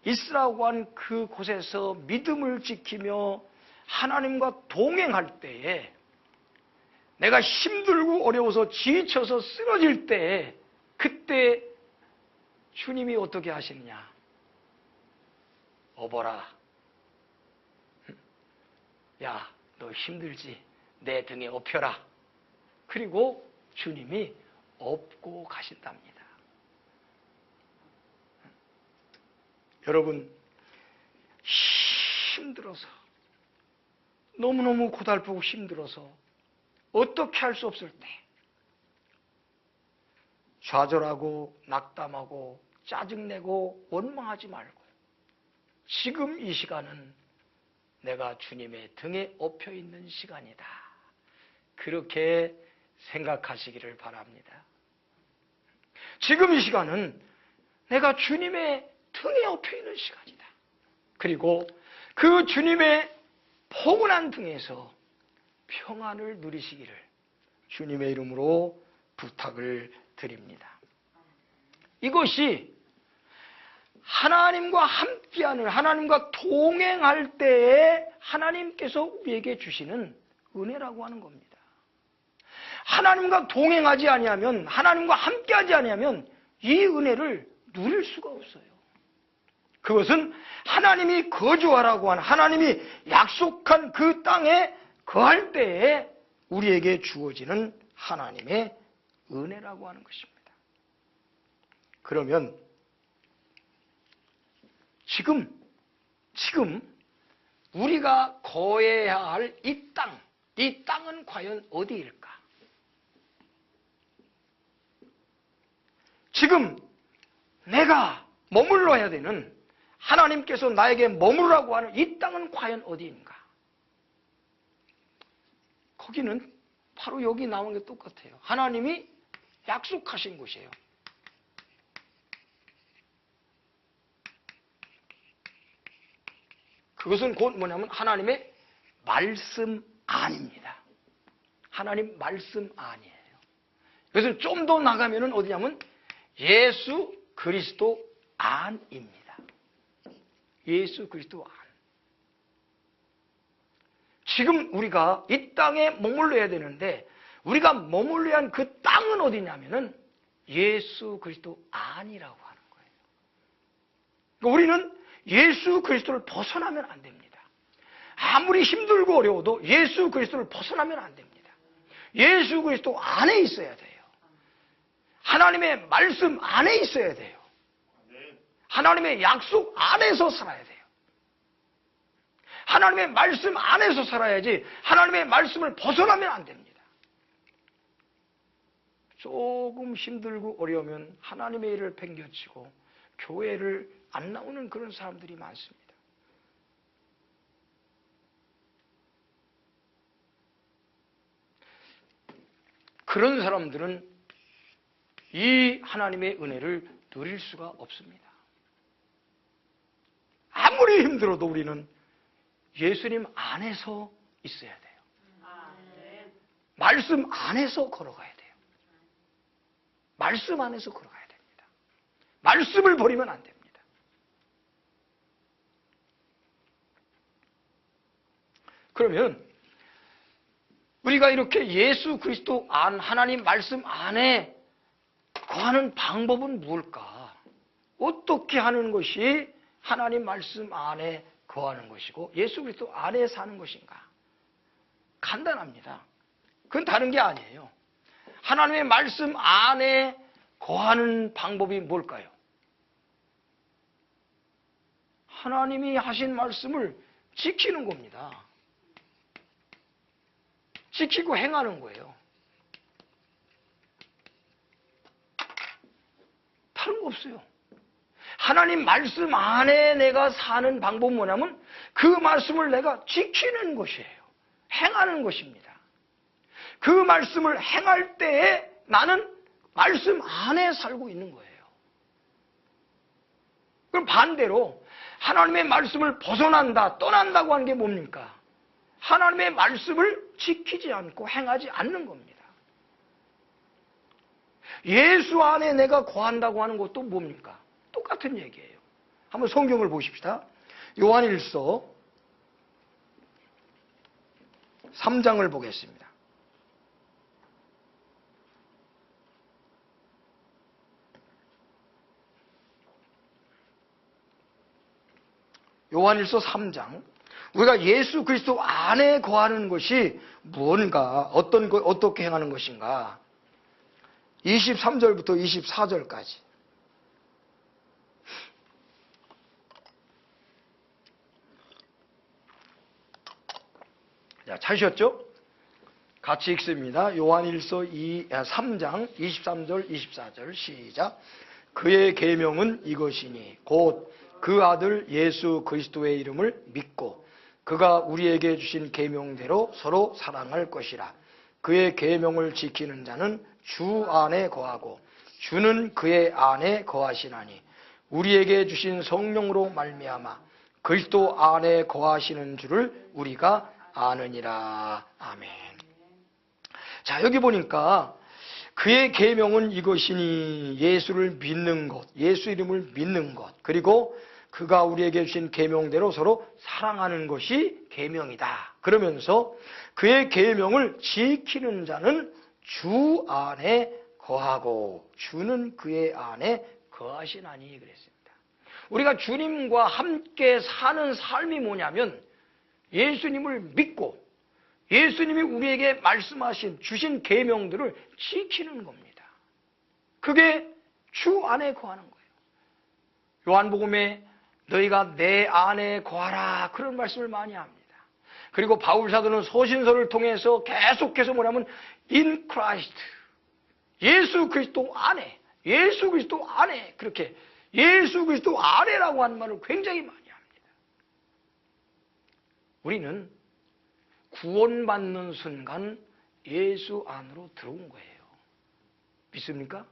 있으라고 한 그 곳에서 믿음을 지키며 하나님과 동행할 때에 내가 힘들고 어려워서 지쳐서 쓰러질 때에 그때 주님이 어떻게 하시느냐? 업어라. 야, 너 힘들지? 내 등에 업혀라. 그리고 주님이 업고 가신답니다. 여러분, 힘들어서 너무너무 고달프고 힘들어서 어떻게 할 수 없을 때 좌절하고 낙담하고 짜증내고 원망하지 말고 지금 이 시간은 내가 주님의 등에 업혀 있는 시간이다. 그렇게 생각하시기를 바랍니다. 지금 이 시간은 내가 주님의 등에 업혀 있는 시간이다. 그리고 그 주님의 포근한 등에서 평안을 누리시기를 주님의 이름으로 부탁을 드립니다. 이것이 하나님과 함께하는, 하나님과 동행할 때에 하나님께서 우리에게 주시는 은혜라고 하는 겁니다. 하나님과 동행하지 아니하면, 하나님과 함께하지 아니하면 이 은혜를 누릴 수가 없어요. 그것은 하나님이 거주하라고 한, 하나님이 약속한 그 땅에 거할 때에 우리에게 주어지는 하나님의 은혜라고 하는 것입니다. 그러면 지금 우리가 거해야 할 이 땅은 과연 어디일까? 지금 내가 머물러야 되는, 하나님께서 나에게 머무르라고 하는 이 땅은 과연 어디인가? 거기는 바로 여기 나온 게 똑같아요. 하나님이 약속하신 곳이에요. 그것은 곧 뭐냐면 하나님의 말씀 안입니다. 하나님 말씀 안이에요. 그래서 좀 더 나가면은 어디냐면 예수 그리스도 안입니다. 예수 그리스도 안. 지금 우리가 이 땅에 머물러야 되는데 우리가 머물러야 한 그 땅은 어디냐면은 예수 그리스도 안이라고 하는 거예요. 그러니까 우리는 예수 그리스도를 벗어나면 안 됩니다. 아무리 힘들고 어려워도 예수 그리스도를 벗어나면 안 됩니다. 예수 그리스도 안에 있어야 돼요. 하나님의 말씀 안에 있어야 돼요. 하나님의 약속 안에서 살아야 돼요. 하나님의 말씀 안에서 살아야지 하나님의 말씀을 벗어나면 안 됩니다. 조금 힘들고 어려우면 하나님의 일을 팽겨치고 교회를 안 나오는 그런 사람들이 많습니다. 그런 사람들은 이 하나님의 은혜를 누릴 수가 없습니다. 아무리 힘들어도 우리는 예수님 안에서 있어야 돼요. 말씀 안에서 걸어가야 돼요. 말씀 안에서 걸어가야 됩니다. 말씀을 버리면 안 됩니다. 그러면 우리가 이렇게 예수 그리스도 안, 하나님 말씀 안에 거하는 방법은 무엇일까? 어떻게 하는 것이 하나님 말씀 안에 거하는 것이고 예수 그리스도 안에 사는 것인가? 간단합니다. 그건 다른 게 아니에요. 하나님의 말씀 안에 거하는 방법이 뭘까요? 하나님이 하신 말씀을 지키는 겁니다. 지키고 행하는 거예요. 다른 거 없어요. 하나님 말씀 안에 내가 사는 방법은 뭐냐면 그 말씀을 내가 지키는 것이에요. 행하는 것입니다. 그 말씀을 행할 때에 나는 말씀 안에 살고 있는 거예요. 그럼 반대로 하나님의 말씀을 벗어난다, 떠난다고 하는 게 뭡니까? 하나님의 말씀을 지키지 않고 행하지 않는 겁니다. 예수 안에 내가 거한다고 하는 것도 뭡니까? 똑같은 얘기예요. 한번 성경을 보십시다. 요한일서 3장을 보겠습니다. 요한일서 3장. 우리가 예수 그리스도 안에 거하는 것이 무언가, 어떻게 행하는 것인가? 23절부터 24절까지. 자, 찾으셨죠? 같이 읽습니다. 요한일서 3장 23절 24절 시작. 그의 계명은 이것이니 곧 그 아들 예수 그리스도의 이름을 믿고 그가 우리에게 주신 계명대로 서로 사랑할 것이라. 그의 계명을 지키는 자는 주 안에 거하고 주는 그의 안에 거하시나니 우리에게 주신 성령으로 말미암아 그리스도 안에 거하시는 줄을 우리가 아느니라. 아멘. 자, 여기 보니까 그의 계명은 이것이니 예수를 믿는 것, 예수 이름을 믿는 것, 그리고 그가 우리에게 주신 계명대로 서로 사랑하는 것이 계명이다. 그러면서 그의 계명을 지키는 자는 주 안에 거하고 주는 그의 안에 거하시나니 그랬습니다. 우리가 주님과 함께 사는 삶이 뭐냐면 예수님을 믿고 예수님이 우리에게 말씀하신 주신 계명들을 지키는 겁니다. 그게 주 안에 거하는 거예요. 요한복음에 너희가 내 안에 거하라 그런 말씀을 많이 합니다. 그리고 바울 사도는 서신서를 통해서 계속해서 뭐냐면 in Christ 예수 그리스도 안에 예수 그리스도 안에 그렇게 예수 그리스도 안에라고 하는 말을 굉장히 많이 합니다. 우리는 구원받는 순간 예수 안으로 들어온 거예요. 믿습니까?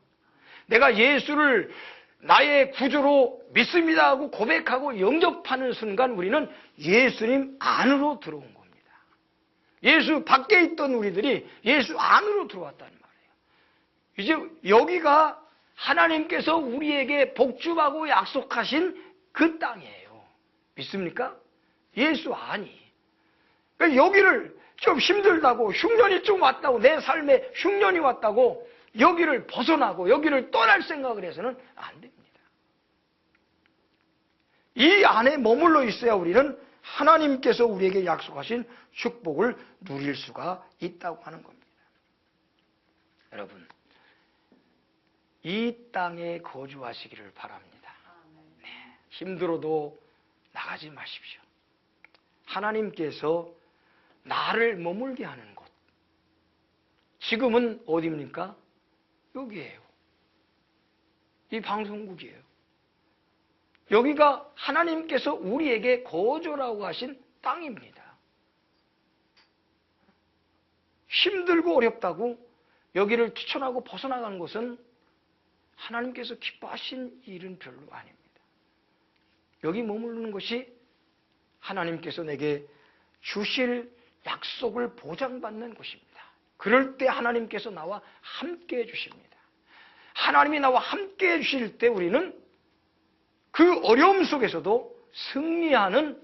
내가 예수를 나의 구주로 믿습니다 하고 고백하고 영접하는 순간 우리는 예수님 안으로 들어온 겁니다. 예수 밖에 있던 우리들이 예수 안으로 들어왔다는 말이에요. 이제 여기가 하나님께서 우리에게 복주하고 약속하신 그 땅이에요. 믿습니까? 예수 안이. 그러니까 여기를 좀 힘들다고 흉년이 좀 왔다고 내 삶에 흉년이 왔다고 여기를 벗어나고 여기를 떠날 생각을 해서는 안 됩니다. 이 안에 머물러 있어야 우리는 하나님께서 우리에게 약속하신 축복을 누릴 수가 있다고 하는 겁니다. 여러분, 이 땅에 거주하시기를 바랍니다. 네, 힘들어도 나가지 마십시오. 하나님께서 나를 머물게 하는 곳. 지금은 어디입니까? 여기에요. 이 방송국이에요. 여기가 하나님께서 우리에게 거주라고 하신 땅입니다. 힘들고 어렵다고 여기를 추천하고 벗어나가는 것은 하나님께서 기뻐하신 일은 별로 아닙니다. 여기 머무르는 것이 하나님께서 내게 주실 약속을 보장받는 곳입니다. 그럴 때 하나님께서 나와 함께 해주십니다. 하나님이 나와 함께 해주실 때 우리는 그 어려움 속에서도 승리하는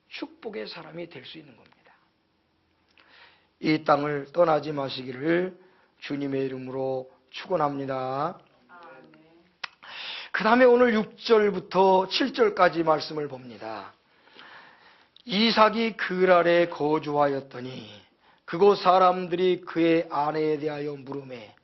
축복의 사람이 될 수 있는 겁니다. 이 땅을 떠나지 마시기를 주님의 이름으로 축원합니다. 그 다음에 오늘 6절부터 7절까지 말씀을 봅니다. 이삭이 그랄에 거주하였더니 그곳 사람들이 그의 아내에 대하여 물으매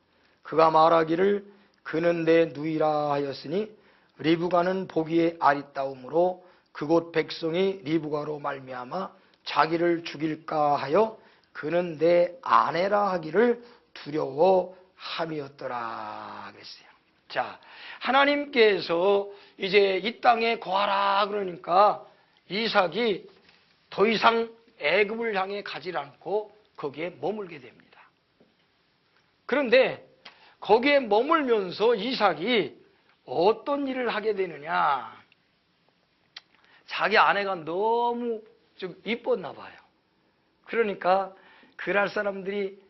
그가 말하기를 그는 내 누이라 하였으니 리브가는 보기에 아리따움으로 그곳 백성이 리브가로 말미암아 자기를 죽일까 하여 그는 내 아내라 하기를 두려워함이었더라 그랬어요. 자, 하나님께서 이제 이 땅에 거하라 그러니까 이삭이 더 이상 애굽을 향해 가지 않고 거기에 머물게 됩니다. 그런데 거기에 머물면서 이삭이 어떤 일을 하게 되느냐? 자기 아내가 너무 좀 이뻤나 봐요. 그러니까 그랄 사람들이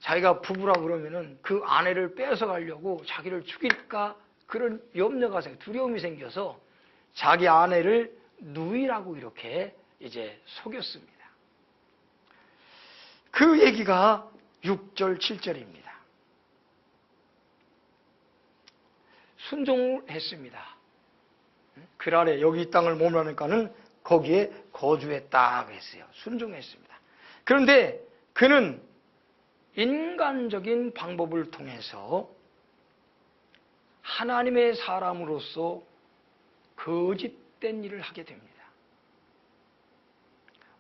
자기가 부부라 그러면은 그 아내를 뺏어가려고 자기를 죽일까 그런 염려가 생겨 두려움이 생겨서 자기 아내를 누이라고 이렇게 이제 속였습니다. 그 얘기가 6절 7절입니다. 순종을 했습니다. 그랄에 여기 이 땅을 머무르니까는 거기에 거주했다 그랬어요. 순종했습니다. 그런데 그는 인간적인 방법을 통해서 하나님의 사람으로서 거짓된 일을 하게 됩니다.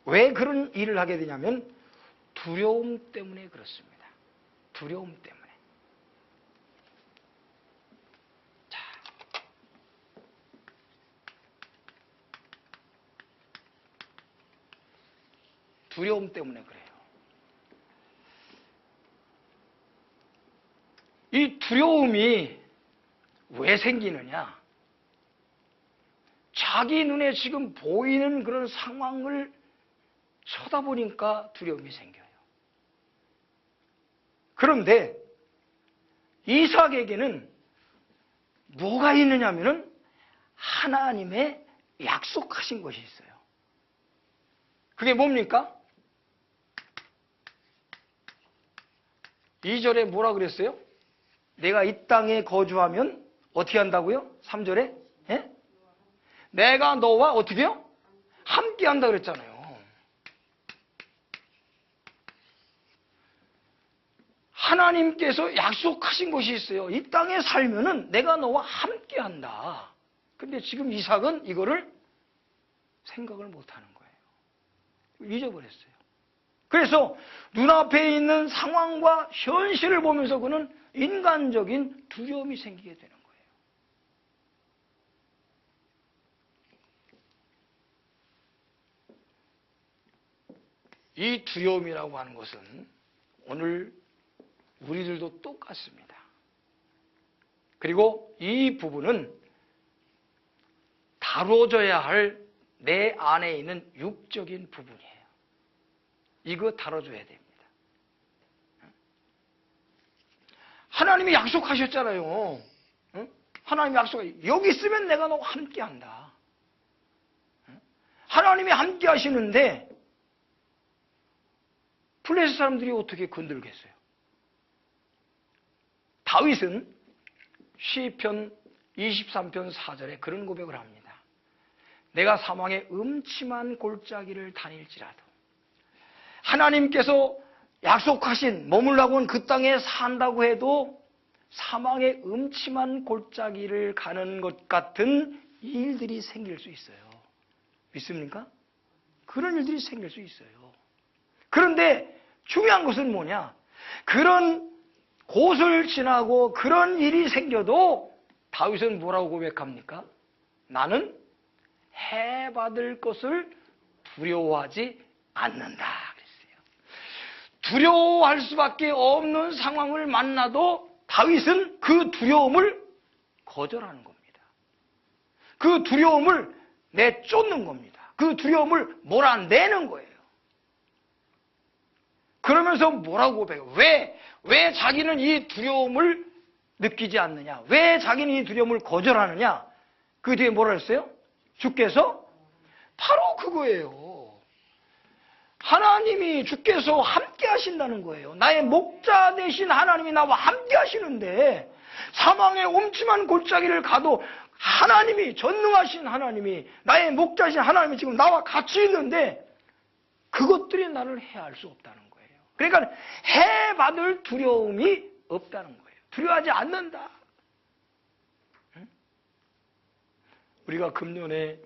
왜 그런 일을 하게 되냐면 두려움 때문에 그렇습니다. 두려움 때문에. 자, 두려움 때문에 그래요. 이 두려움이 왜 생기느냐? 자기 눈에 지금 보이는 그런 상황을 쳐다보니까 두려움이 생겨요. 그런데 이삭에게는 뭐가 있느냐 하면은 하나님의 약속하신 것이 있어요. 그게 뭡니까? 2절에 뭐라 그랬어요? 내가 이 땅에 거주하면 어떻게 한다고요? 3절에? 예? 내가 너와 어떻게 해요? 함께 한다 그랬잖아요. 하나님께서 약속하신 것이 있어요. 이 땅에 살면은 내가 너와 함께 한다. 근데 지금 이삭은 이거를 생각을 못 하는 거예요. 잊어버렸어요. 그래서 눈앞에 있는 상황과 현실을 보면서 그는 인간적인 두려움이 생기게 되는 거예요. 이 두려움이라고 하는 것은 오늘 우리들도 똑같습니다. 그리고 이 부분은 다뤄져야 할 내 안에 있는 육적인 부분이에요. 이거 다뤄줘야 됩니다. 하나님이 약속하셨잖아요. 하나님이 여기 있으면 내가 너와 함께 한다. 하나님이 함께 하시는데 블레셋 사람들이 어떻게 건들겠어요? 다윗은 시편 23편 4절에 그런 고백을 합니다. 내가 사망의 음침한 골짜기를 다닐지라도 하나님께서 약속하신 머물라고 한 그 땅에 산다고 해도 사망의 음침한 골짜기를 가는 것 같은 일들이 생길 수 있어요. 믿습니까? 그런 일들이 생길 수 있어요. 그런데 중요한 것은 뭐냐? 그런 곳을 지나고 그런 일이 생겨도 다윗은 뭐라고 고백합니까? 나는 해받을 것을 두려워하지 않는다 그랬어요. 두려워할 수밖에 없는 상황을 만나도 다윗은 그 두려움을 거절하는 겁니다. 그 두려움을 내쫓는 겁니다. 그 두려움을 몰아내는 거예요. 그러면서 뭐라고 고백해요? 왜 자기는 이 두려움을 느끼지 않느냐? 왜 자기는 이 두려움을 거절하느냐? 그 뒤에 뭐라 했어요? 주께서 바로 그거예요. 하나님이 주께서 함께 하신다는 거예요. 나의 목자 되신 하나님이 나와 함께 하시는데 사망의 음침한 골짜기를 가도 하나님이, 전능하신 하나님이, 나의 목자신 하나님이 지금 나와 같이 있는데 그것들이 나를 해할 수 없다는 거예요. 그러니까 해받을 두려움이 없다는 거예요. 두려워하지 않는다. 우리가 금년에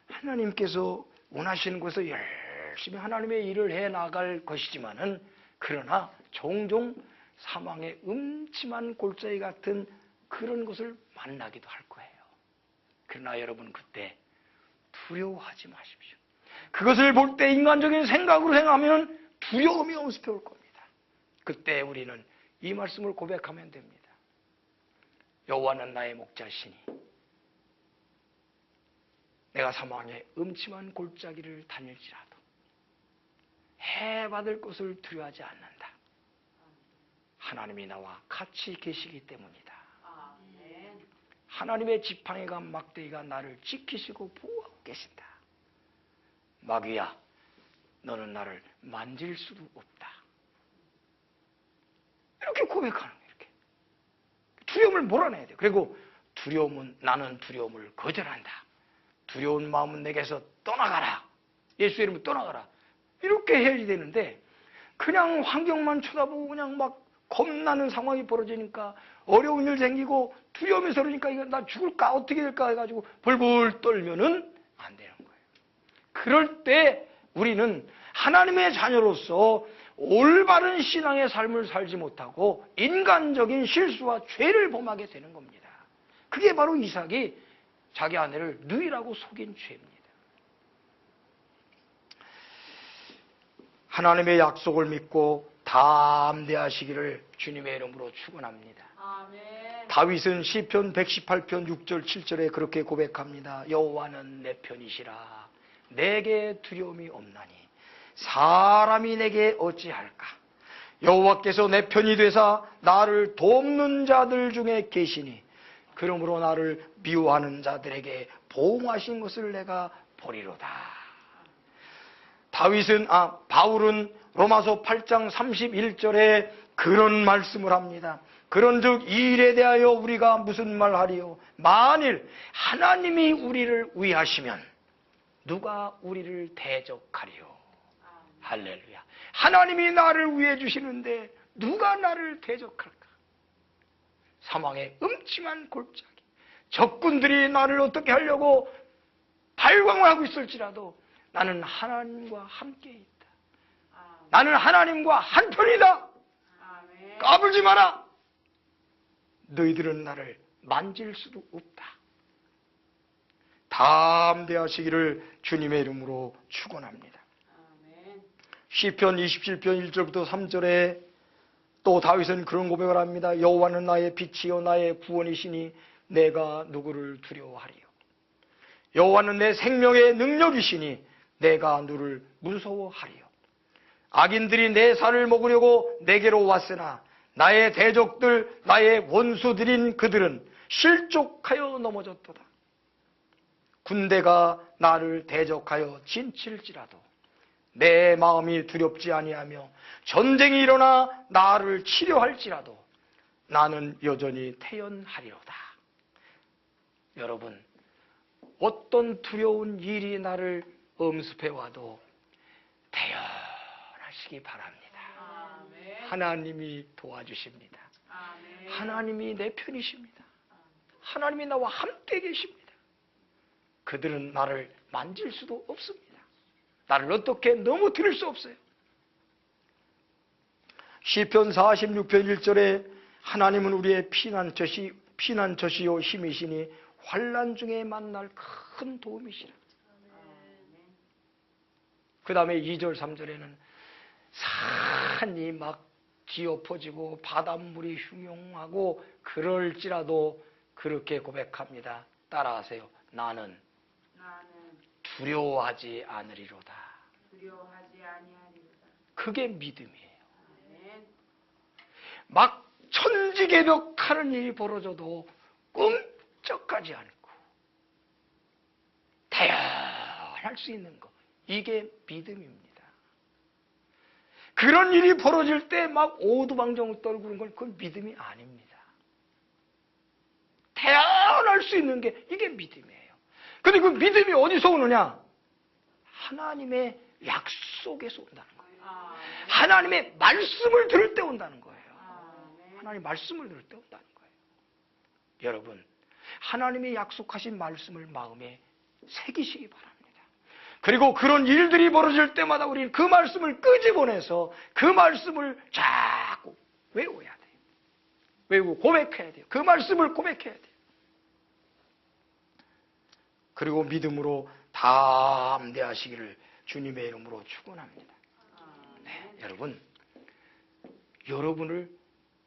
하나님께서 원하시는 것을 열심히 하나님의 일을 해 나갈 것이지만은 그러나 종종 사망의 음침한 골짜기 같은 그런 것을 만나기도 할 거예요. 그러나 여러분 그때 두려워하지 마십시오. 그것을 볼 때 인간적인 생각으로 행하면 두려움이 엄습해 올 겁니다. 그때 우리는 이 말씀을 고백하면 됩니다. 여호와는 나의 목자시니 내가 사망의 음침한 골짜기를 다닐지라도 해받을 것을 두려워하지 않는다. 하나님이 나와 같이 계시기 때문이다. 하나님의 지팡이가 막대기가 나를 지키시고 보호하고 계신다. 마귀야, 너는 나를 만질 수도 없다. 이렇게 고백하는 거예요. 이렇게. 두려움을 몰아내야 돼요. 그리고 나는 두려움을 거절한다. 두려운 마음은 내게서 떠나가라. 예수의 이름으로 떠나가라. 이렇게 해야지 되는데 그냥 환경만 쳐다보고 그냥 막 겁나는 상황이 벌어지니까 어려운 일 생기고 두려움이 서러니까 이거 나 죽을까 어떻게 될까 해가지고 벌벌 떨면은 안 되는 거예요. 그럴 때 우리는 하나님의 자녀로서 올바른 신앙의 삶을 살지 못하고 인간적인 실수와 죄를 범하게 되는 겁니다. 그게 바로 이삭이 자기 아내를 누이라고 속인 죄입니다. 하나님의 약속을 믿고 담대하시기를 주님의 이름으로 축원합니다. 아멘. 다윗은 시편 118편 6절 7절에 그렇게 고백합니다. 여호와는 내 편이시라. 내게 두려움이 없나니 사람이 내게 어찌할까. 여호와께서 내 편이 되사 나를 돕는 자들 중에 계시니 그러므로 나를 미워하는 자들에게 보응하신 것을 내가 보리로다. 바울은 로마서 8장 31절에 그런 말씀을 합니다. 그런즉 이 일에 대하여 우리가 무슨 말하리요? 만일 하나님이 우리를 위하시면 누가 우리를 대적하리요? 할렐루야. 하나님이 나를 위해 주시는데 누가 나를 대적할까? 사망의 음침한 골짜기, 적군들이 나를 어떻게 하려고 발광을 하고 있을지라도 나는 하나님과 함께 있다. 나는 하나님과 한편이다. 까불지 마라. 너희들은 나를 만질 수도 없다. 담대하시기를 주님의 이름으로 축원합니다. 시편 27편 1절부터 3절에 또 다윗은 그런 고백을 합니다. 여호와는 나의 빛이요 나의 구원이시니 내가 누구를 두려워하리요. 여호와는 내 생명의 능력이시니 내가 누를 무서워하리요. 악인들이 내 살을 먹으려고 내게로 왔으나 나의 대적들 나의 원수들인 그들은 실족하여 넘어졌도다. 군대가 나를 대적하여 진칠지라도 내 마음이 두렵지 아니하며 전쟁이 일어나 나를 치료할지라도 나는 여전히 태연하리로다. 여러분, 어떤 두려운 일이 나를 엄습해와도 태연하시기 바랍니다. 하나님이 도와주십니다. 하나님이 내 편이십니다. 하나님이 나와 함께 계십니다. 그들은 나를 만질 수도 없습니다. 나를 어떻게 넘어뜨릴 수 없어요. 시편 46편 1절에 하나님은 우리의 피난처시요 힘이시니 환난 중에 만날 큰 도움이시라. 그 다음에 2절 3절에는 산이 막 뒤엎어지고 바닷물이 흉용하고 그럴지라도 그렇게 고백합니다. 따라하세요. 나는 두려워하지 않으리로다. 그게 믿음이에요. 막 천지개벽하는 일이 벌어져도 꿈쩍하지 않고 태연할 수 있는 것, 이게 믿음입니다. 그런 일이 벌어질 때 막 오두방정 떨구는 건 그건 믿음이 아닙니다. 태연할 수 있는 게 이게 믿음이에요. 근데 그 믿음이 어디서 오느냐? 하나님의 약속에서 온다는 거예요. 하나님의 말씀을 들을 때 온다는 거예요. 하나님의 말씀을 들을 때 온다는 거예요. 여러분, 하나님의 약속하신 말씀을 마음에 새기시기 바랍니다. 그리고 그런 일들이 벌어질 때마다 우리는 그 말씀을 끄집어내서 그 말씀을 자꾸 외워야 돼요. 외우고 고백해야 돼요. 그 말씀을 고백해야 돼요. 그리고 믿음으로 담대하시기를 주님의 이름으로 축원합니다. 네, 여러분을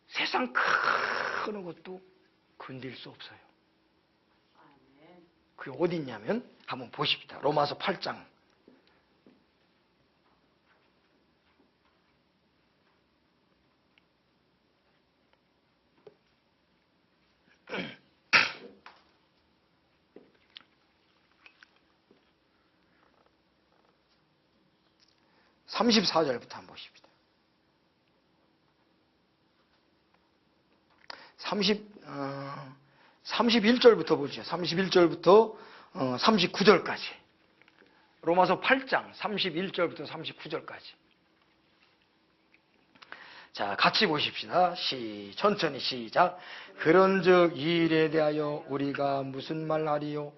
세상 큰 것도 건들 수 없어요. 그게 어디 있냐면 한번 보십시다. 로마서 8장. (34절부터) 한번 보십시다. 31절부터 보죠. 31절부터 39절까지. 로마서 8장 31절부터 39절까지. 자, 같이 보십시다. 천천히 시작. 그런즉 이 일에 대하여 우리가 무슨 말하리요?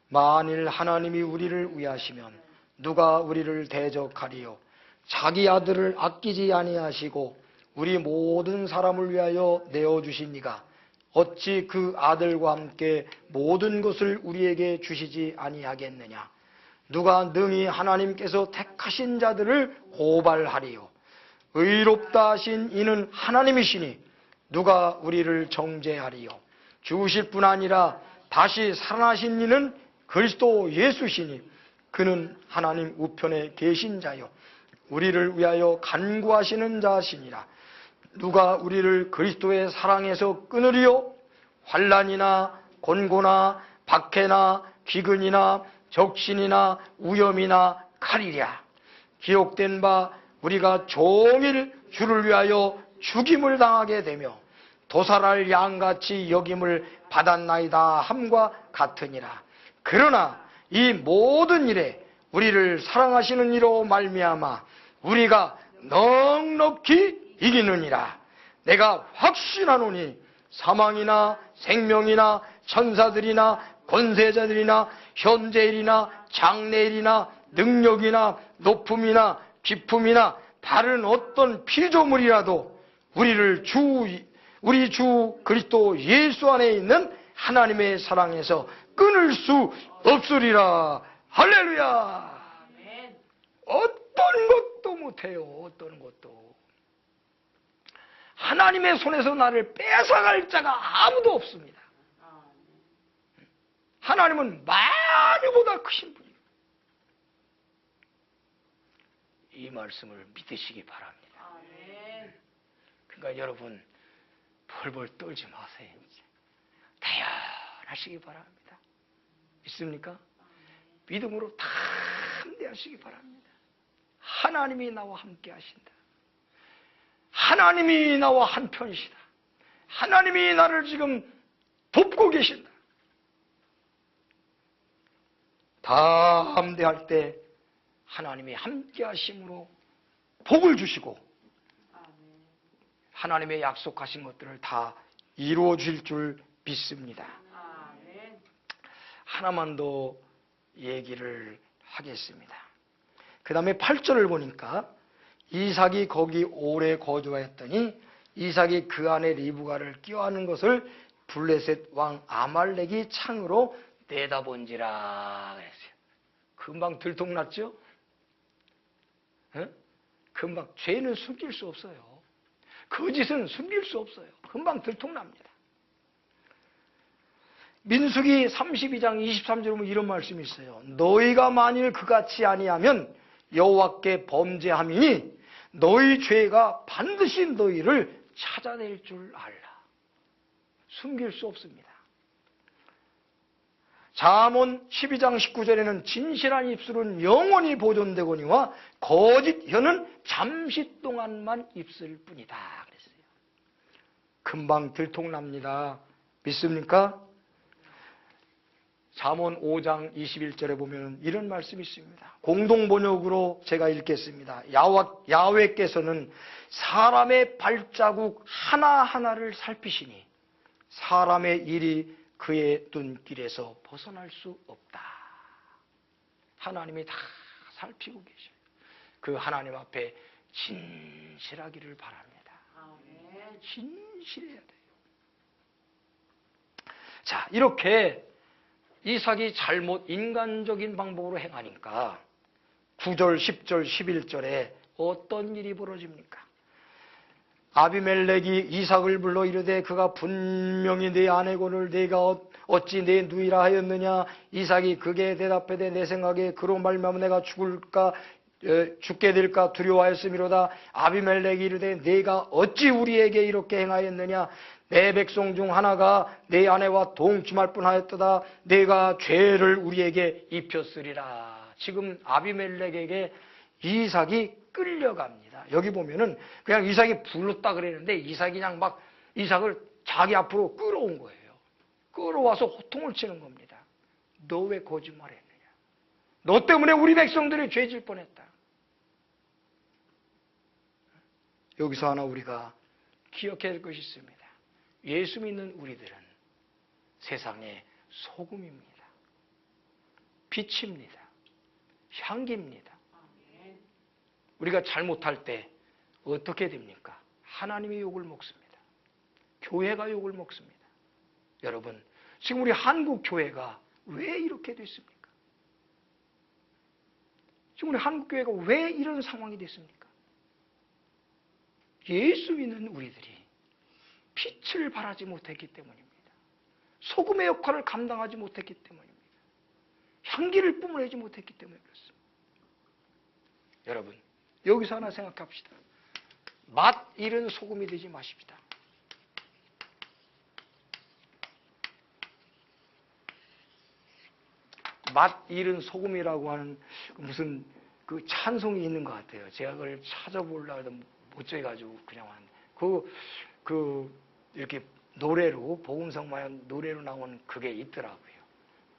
만일 하나님이 우리를 위하시면 누가 우리를 대적하리요? 자기 아들을 아끼지 아니하시고 우리 모든 사람을 위하여 내어주시니가 어찌 그 아들과 함께 모든 것을 우리에게 주시지 아니하겠느냐? 누가 능히 하나님께서 택하신 자들을 고발하리요? 의롭다 하신 이는 하나님이시니 누가 우리를 정죄하리요? 죽으실 뿐 아니라 다시 살아나신 이는 그리스도 예수시니 그는 하나님 우편에 계신 자요 우리를 위하여 간구하시는 자시니라. 누가 우리를 그리스도의 사랑에서 끊으리요? 환난이나 곤고나 박해나 기근이나 적신이나 위험이나 칼이랴. 기록된 바 우리가 종일 주를 위하여 죽임을 당하게 되며 도살할 양같이 여김을 받았나이다 함과 같으니라. 그러나 이 모든 일에 우리를 사랑하시는 이로 말미암아 우리가 넉넉히 이기느니라. 내가 확신하노니 사망이나 생명이나 천사들이나 권세자들이나 현재일이나 장래일이나 능력이나 높음이나 깊음이나 다른 어떤 피조물이라도 우리 주 그리스도 예수 안에 있는 하나님의 사랑에서 끊을 수 없으리라. 할렐루야. 어떤 것도 못해요. 어떤 것도. 하나님의 손에서 나를 뺏어갈 자가 아무도 없습니다. 하나님은 많이보다 크신 분이에요. 이 말씀을 믿으시기 바랍니다. 그러니까 여러분 벌벌 떨지 마세요. 이제 대연하시기 바랍니다. 믿습니까? 믿음으로 담대하시기 바랍니다. 하나님이 나와 함께 하신다. 하나님이 나와 한편이시다. 하나님이 나를 지금 돕고 계신다. 담대할 때 하나님이 함께 하심으로 복을 주시고 하나님의 약속하신 것들을 다 이루어 주실 줄 믿습니다. 하나만 더 얘기를 하겠습니다. 그 다음에 8절을 보니까 이삭이 거기 오래 거주하였더니 이삭이 그 안에 리브가를 껴안은 것을 블레셋 왕 아말렉이 창으로 내다본지라 그랬어요. 금방 들통났죠? 금방. 죄는 숨길 수 없어요. 거짓은 숨길 수 없어요. 금방 들통납니다. 민수기 32장 23절에 보면 이런 말씀이 있어요. 너희가 만일 그같이 아니하면 여호와께 범죄함이니 너희 죄가 반드시 너희를 찾아낼 줄 알라. 숨길 수 없습니다. 잠언 12장 19절에는 진실한 입술은 영원히 보존되거니와 거짓 혀는 잠시 동안만 입술 뿐이다 그랬어요. 금방 들통납니다. 믿습니까? 잠언 5장 21절에 보면 이런 말씀이 있습니다. 공동번역으로 제가 읽겠습니다. 야훼께서는 사람의 발자국 하나하나를 살피시니 사람의 일이 그의 눈길에서 벗어날 수 없다. 하나님이 다 살피고 계셔요. 그 하나님 앞에 진실하기를 바랍니다. 진실해야 돼요. 자, 이렇게 이삭이 잘못 인간적인 방법으로 행하니까 9절, 10절, 11절에 어떤 일이 벌어집니까? 아비멜렉이 이삭을 불러 이르되 그가 분명히 네 아내고를 네가 어찌 내 누이라 하였느냐. 이삭이 그게 대답하되 내 생각에 그로 말미암아 내가 죽게 될까 두려워하였음이로다. 아비멜렉이 이르되 네가 어찌 우리에게 이렇게 행하였느냐. 내 백성 중 하나가 내 아내와 동침할 뻔하였도다. 내가 죄를 우리에게 입혔으리라. 지금 아비멜렉에게 이삭이 끌려갑니다. 여기 보면은 그냥 이삭이 불렀다 그랬는데 이삭이 그냥 막 이삭을 자기 앞으로 끌어온 거예요. 끌어와서 호통을 치는 겁니다. 너 왜 거짓말했느냐? 너 때문에 우리 백성들이 죄질 뻔했다. 여기서 하나 우리가 기억해야 할 것이 있습니다. 예수 믿는 우리들은 세상의 소금입니다. 빛입니다. 향기입니다. 우리가 잘못할 때 어떻게 됩니까? 하나님이 욕을 먹습니다. 교회가 욕을 먹습니다. 여러분, 지금 우리 한국 교회가 왜 이렇게 됐습니까? 지금 우리 한국 교회가 왜 이런 상황이 됐습니까? 예수 믿는 우리들이 빛을 발하지 못했기 때문입니다. 소금의 역할을 감당하지 못했기 때문입니다. 향기를 뿜어내지 못했기 때문에 그렇습니다. 여러분, 여기서 하나 생각합시다. 맛 잃은 소금이 되지 마십시다. 맛 잃은 소금이라고 하는 무슨 그 찬송이 있는 것 같아요. 제가 그걸 찾아보려고 해도 못 찾아가지고 그냥 이렇게 노래로, 복음성만 노래로 나온 그게 있더라고요.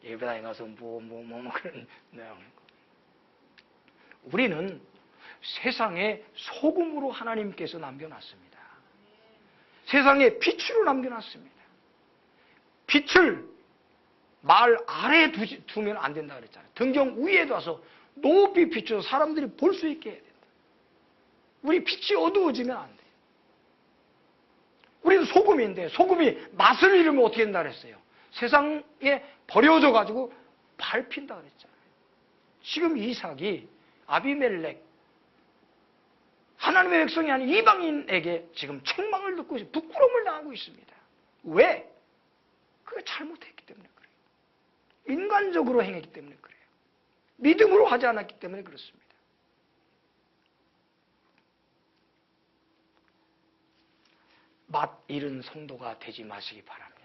예배당에 가서 그런 내용. 우리는 세상에 소금으로 하나님께서 남겨놨습니다. 세상에 빛으로 남겨놨습니다. 빛을 말 아래에 두면 안 된다 그랬잖아요. 등경 위에 둬서 높이 비춰서 사람들이 볼 수 있게 해야 된다. 우리 빛이 어두워지면 안 돼요. 우리는 소금인데 소금이 맛을 잃으면 어떻게 된다 그랬어요? 세상에 버려져 가지고 밟힌다 그랬잖아요. 지금 이삭이 아비멜렉, 하나님의 백성이 아닌 이방인에게 지금 책망을 듣고 부끄러움을 당하고 있습니다. 왜? 그가 잘못했기 때문에 그래요. 인간적으로 행했기 때문에 그래요. 믿음으로 하지 않았기 때문에 그렇습니다. 맛 잃은 성도가 되지 마시기 바랍니다.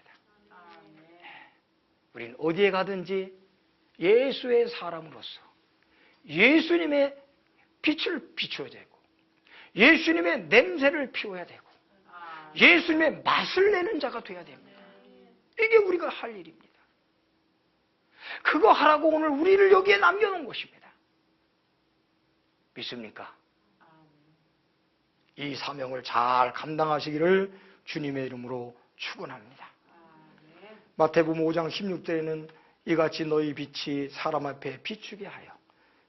우리는 어디에 가든지 예수의 사람으로서 예수님의 빛을 비춰야 되고 예수님의 냄새를 피워야 되고 예수님의 맛을 내는 자가 돼야 됩니다. 이게 우리가 할 일입니다. 그거 하라고 오늘 우리를 여기에 남겨놓은 것입니다. 믿습니까? 이 사명을 잘 감당하시기를 주님의 이름으로 축원합니다. 마태복음 5장 16절에는 이같이 너희 빛이 사람 앞에 비추게 하여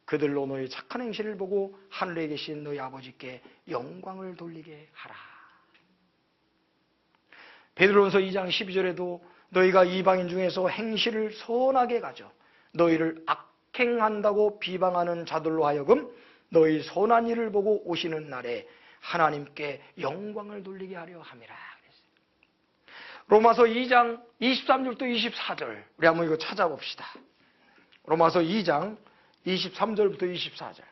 그들로 너희 착한 행실을 보고 하늘에 계신 너희 아버지께 영광을 돌리게 하라. 베드로전서 2장 12절에도 너희가 이방인 중에서 행실을 선하게 가져 너희를 악행한다고 비방하는 자들로 하여금 너희 선한 일을 보고 오시는 날에 하나님께 영광을 돌리게 하려 함이라. 로마서 2장 23절부터 24절 우리 한번 이거 찾아봅시다. 로마서 2장 23절부터 24절.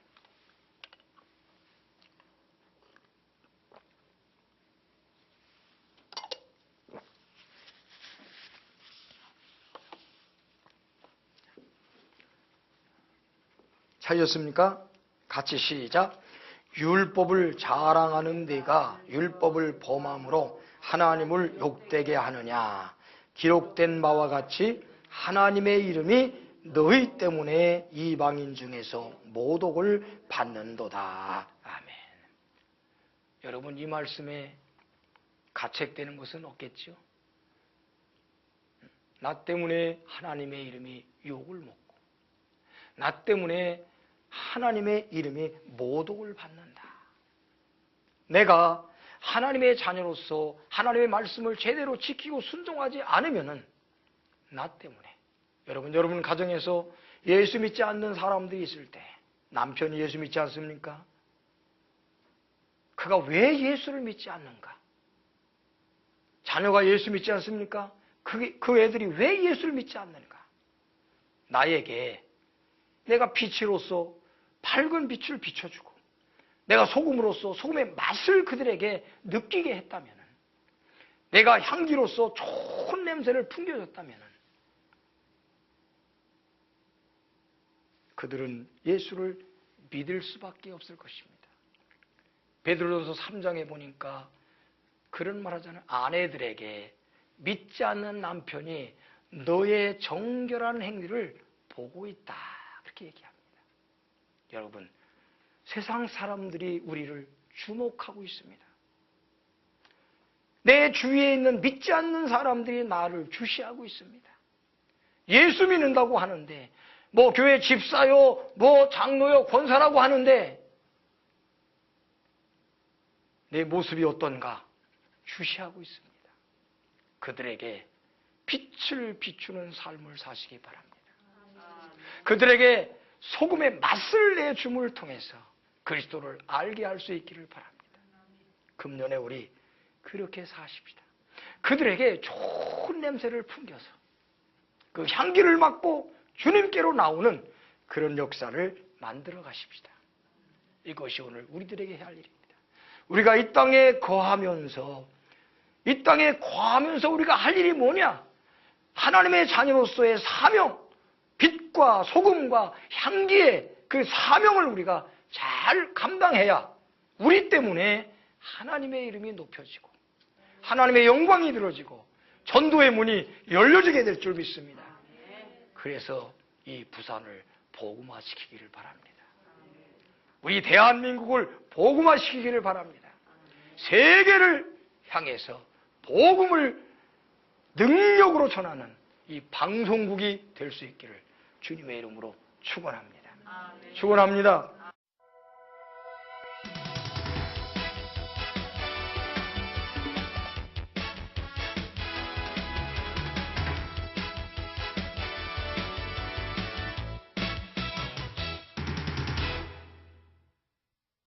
찾으셨습니까? 같이 시작. 율법을 자랑하는 네가 율법을 범함으로 하나님을 욕되게 하느냐. 기록된 바와 같이 하나님의 이름이 너희 때문에 이방인 중에서 모독을 받는도다. 아멘. 여러분, 이 말씀에 가책되는 것은 없겠죠? 나 때문에 하나님의 이름이 욕을 먹고 나 때문에 하나님의 이름이 모독을 받는다. 내가 하나님의 자녀로서 하나님의 말씀을 제대로 지키고 순종하지 않으면은 나 때문에 여러분 가정에서 예수 믿지 않는 사람들이 있을 때 남편이 예수 믿지 않습니까? 그가 왜 예수를 믿지 않는가? 자녀가 예수 믿지 않습니까? 그 애들이 왜 예수를 믿지 않는가? 나에게 내가 빛으로서 밝은 빛을 비춰주고 내가 소금으로서 소금의 맛을 그들에게 느끼게 했다면, 내가 향기로서 좋은 냄새를 풍겨줬다면 그들은 예수를 믿을 수밖에 없을 것입니다. 베드로전서 3장에 보니까 그런 말 하잖아요. 아내들에게 믿지 않는 남편이 너의 정결한 행위를 보고 있다. 그렇게 얘기합니다. 여러분, 세상 사람들이 우리를 주목하고 있습니다. 내 주위에 있는 믿지 않는 사람들이 나를 주시하고 있습니다. 예수 믿는다고 하는데 뭐 교회 집사요, 뭐 장로요, 권사라고 하는데 내 모습이 어떤가 주시하고 있습니다. 그들에게 빛을 비추는 삶을 사시기 바랍니다. 그들에게 소금의 맛을 내줌을 통해서 그리스도를 알게 할 수 있기를 바랍니다. 금년에 우리 그렇게 사십시다. 그들에게 좋은 냄새를 풍겨서 그 향기를 맡고 주님께로 나오는 그런 역사를 만들어 가십시다. 이것이 오늘 우리들에게 할 일입니다. 우리가 이 땅에 거하면서 우리가 할 일이 뭐냐? 하나님의 자녀로서의 사명, 빛과 소금과 향기의 그 사명을 우리가 잘 감당해야 우리 때문에 하나님의 이름이 높여지고 하나님의 영광이 들어지고 전도의 문이 열려지게 될 줄 믿습니다. 그래서 이 부산을 복음화시키기를 바랍니다. 우리 대한민국을 복음화시키기를 바랍니다. 세계를 향해서 복음을 능력으로 전하는 이 방송국이 될 수 있기를 주님의 이름으로 축원합니다. 축원합니다.